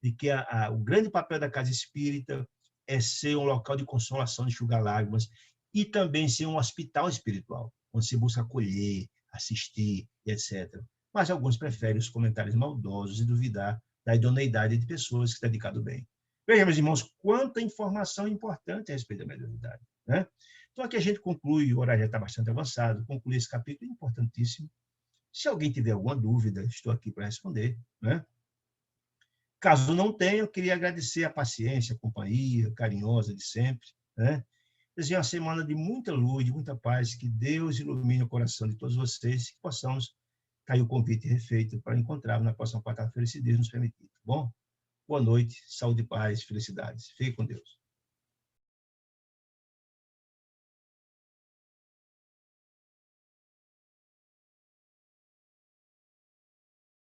de que o grande papel da casa espírita é ser um local de consolação, de enxugar lágrimas, e também ser um hospital espiritual, onde se busca acolher, assistir, etc. Mas alguns preferem os comentários maldosos e duvidar da idoneidade de pessoas que têm dedicado bem. Veja, meus irmãos, quanta informação importante a respeito da mediunidade, né? Então, aqui a gente conclui, o horário já está bastante avançado, conclui esse capítulo importantíssimo. Se alguém tiver alguma dúvida, estou aqui para responder, né? Caso não tenha, eu queria agradecer a paciência, a companhia carinhosa de sempre, né? Desejar uma semana de muita luz, de muita paz, que Deus ilumine o coração de todos vocês, que possamos cair o convite refeito para encontrarmos na próxima quarta-feira, se Deus nos permitir, tá bom? Boa noite, saúde, paz, felicidades. Fique com Deus.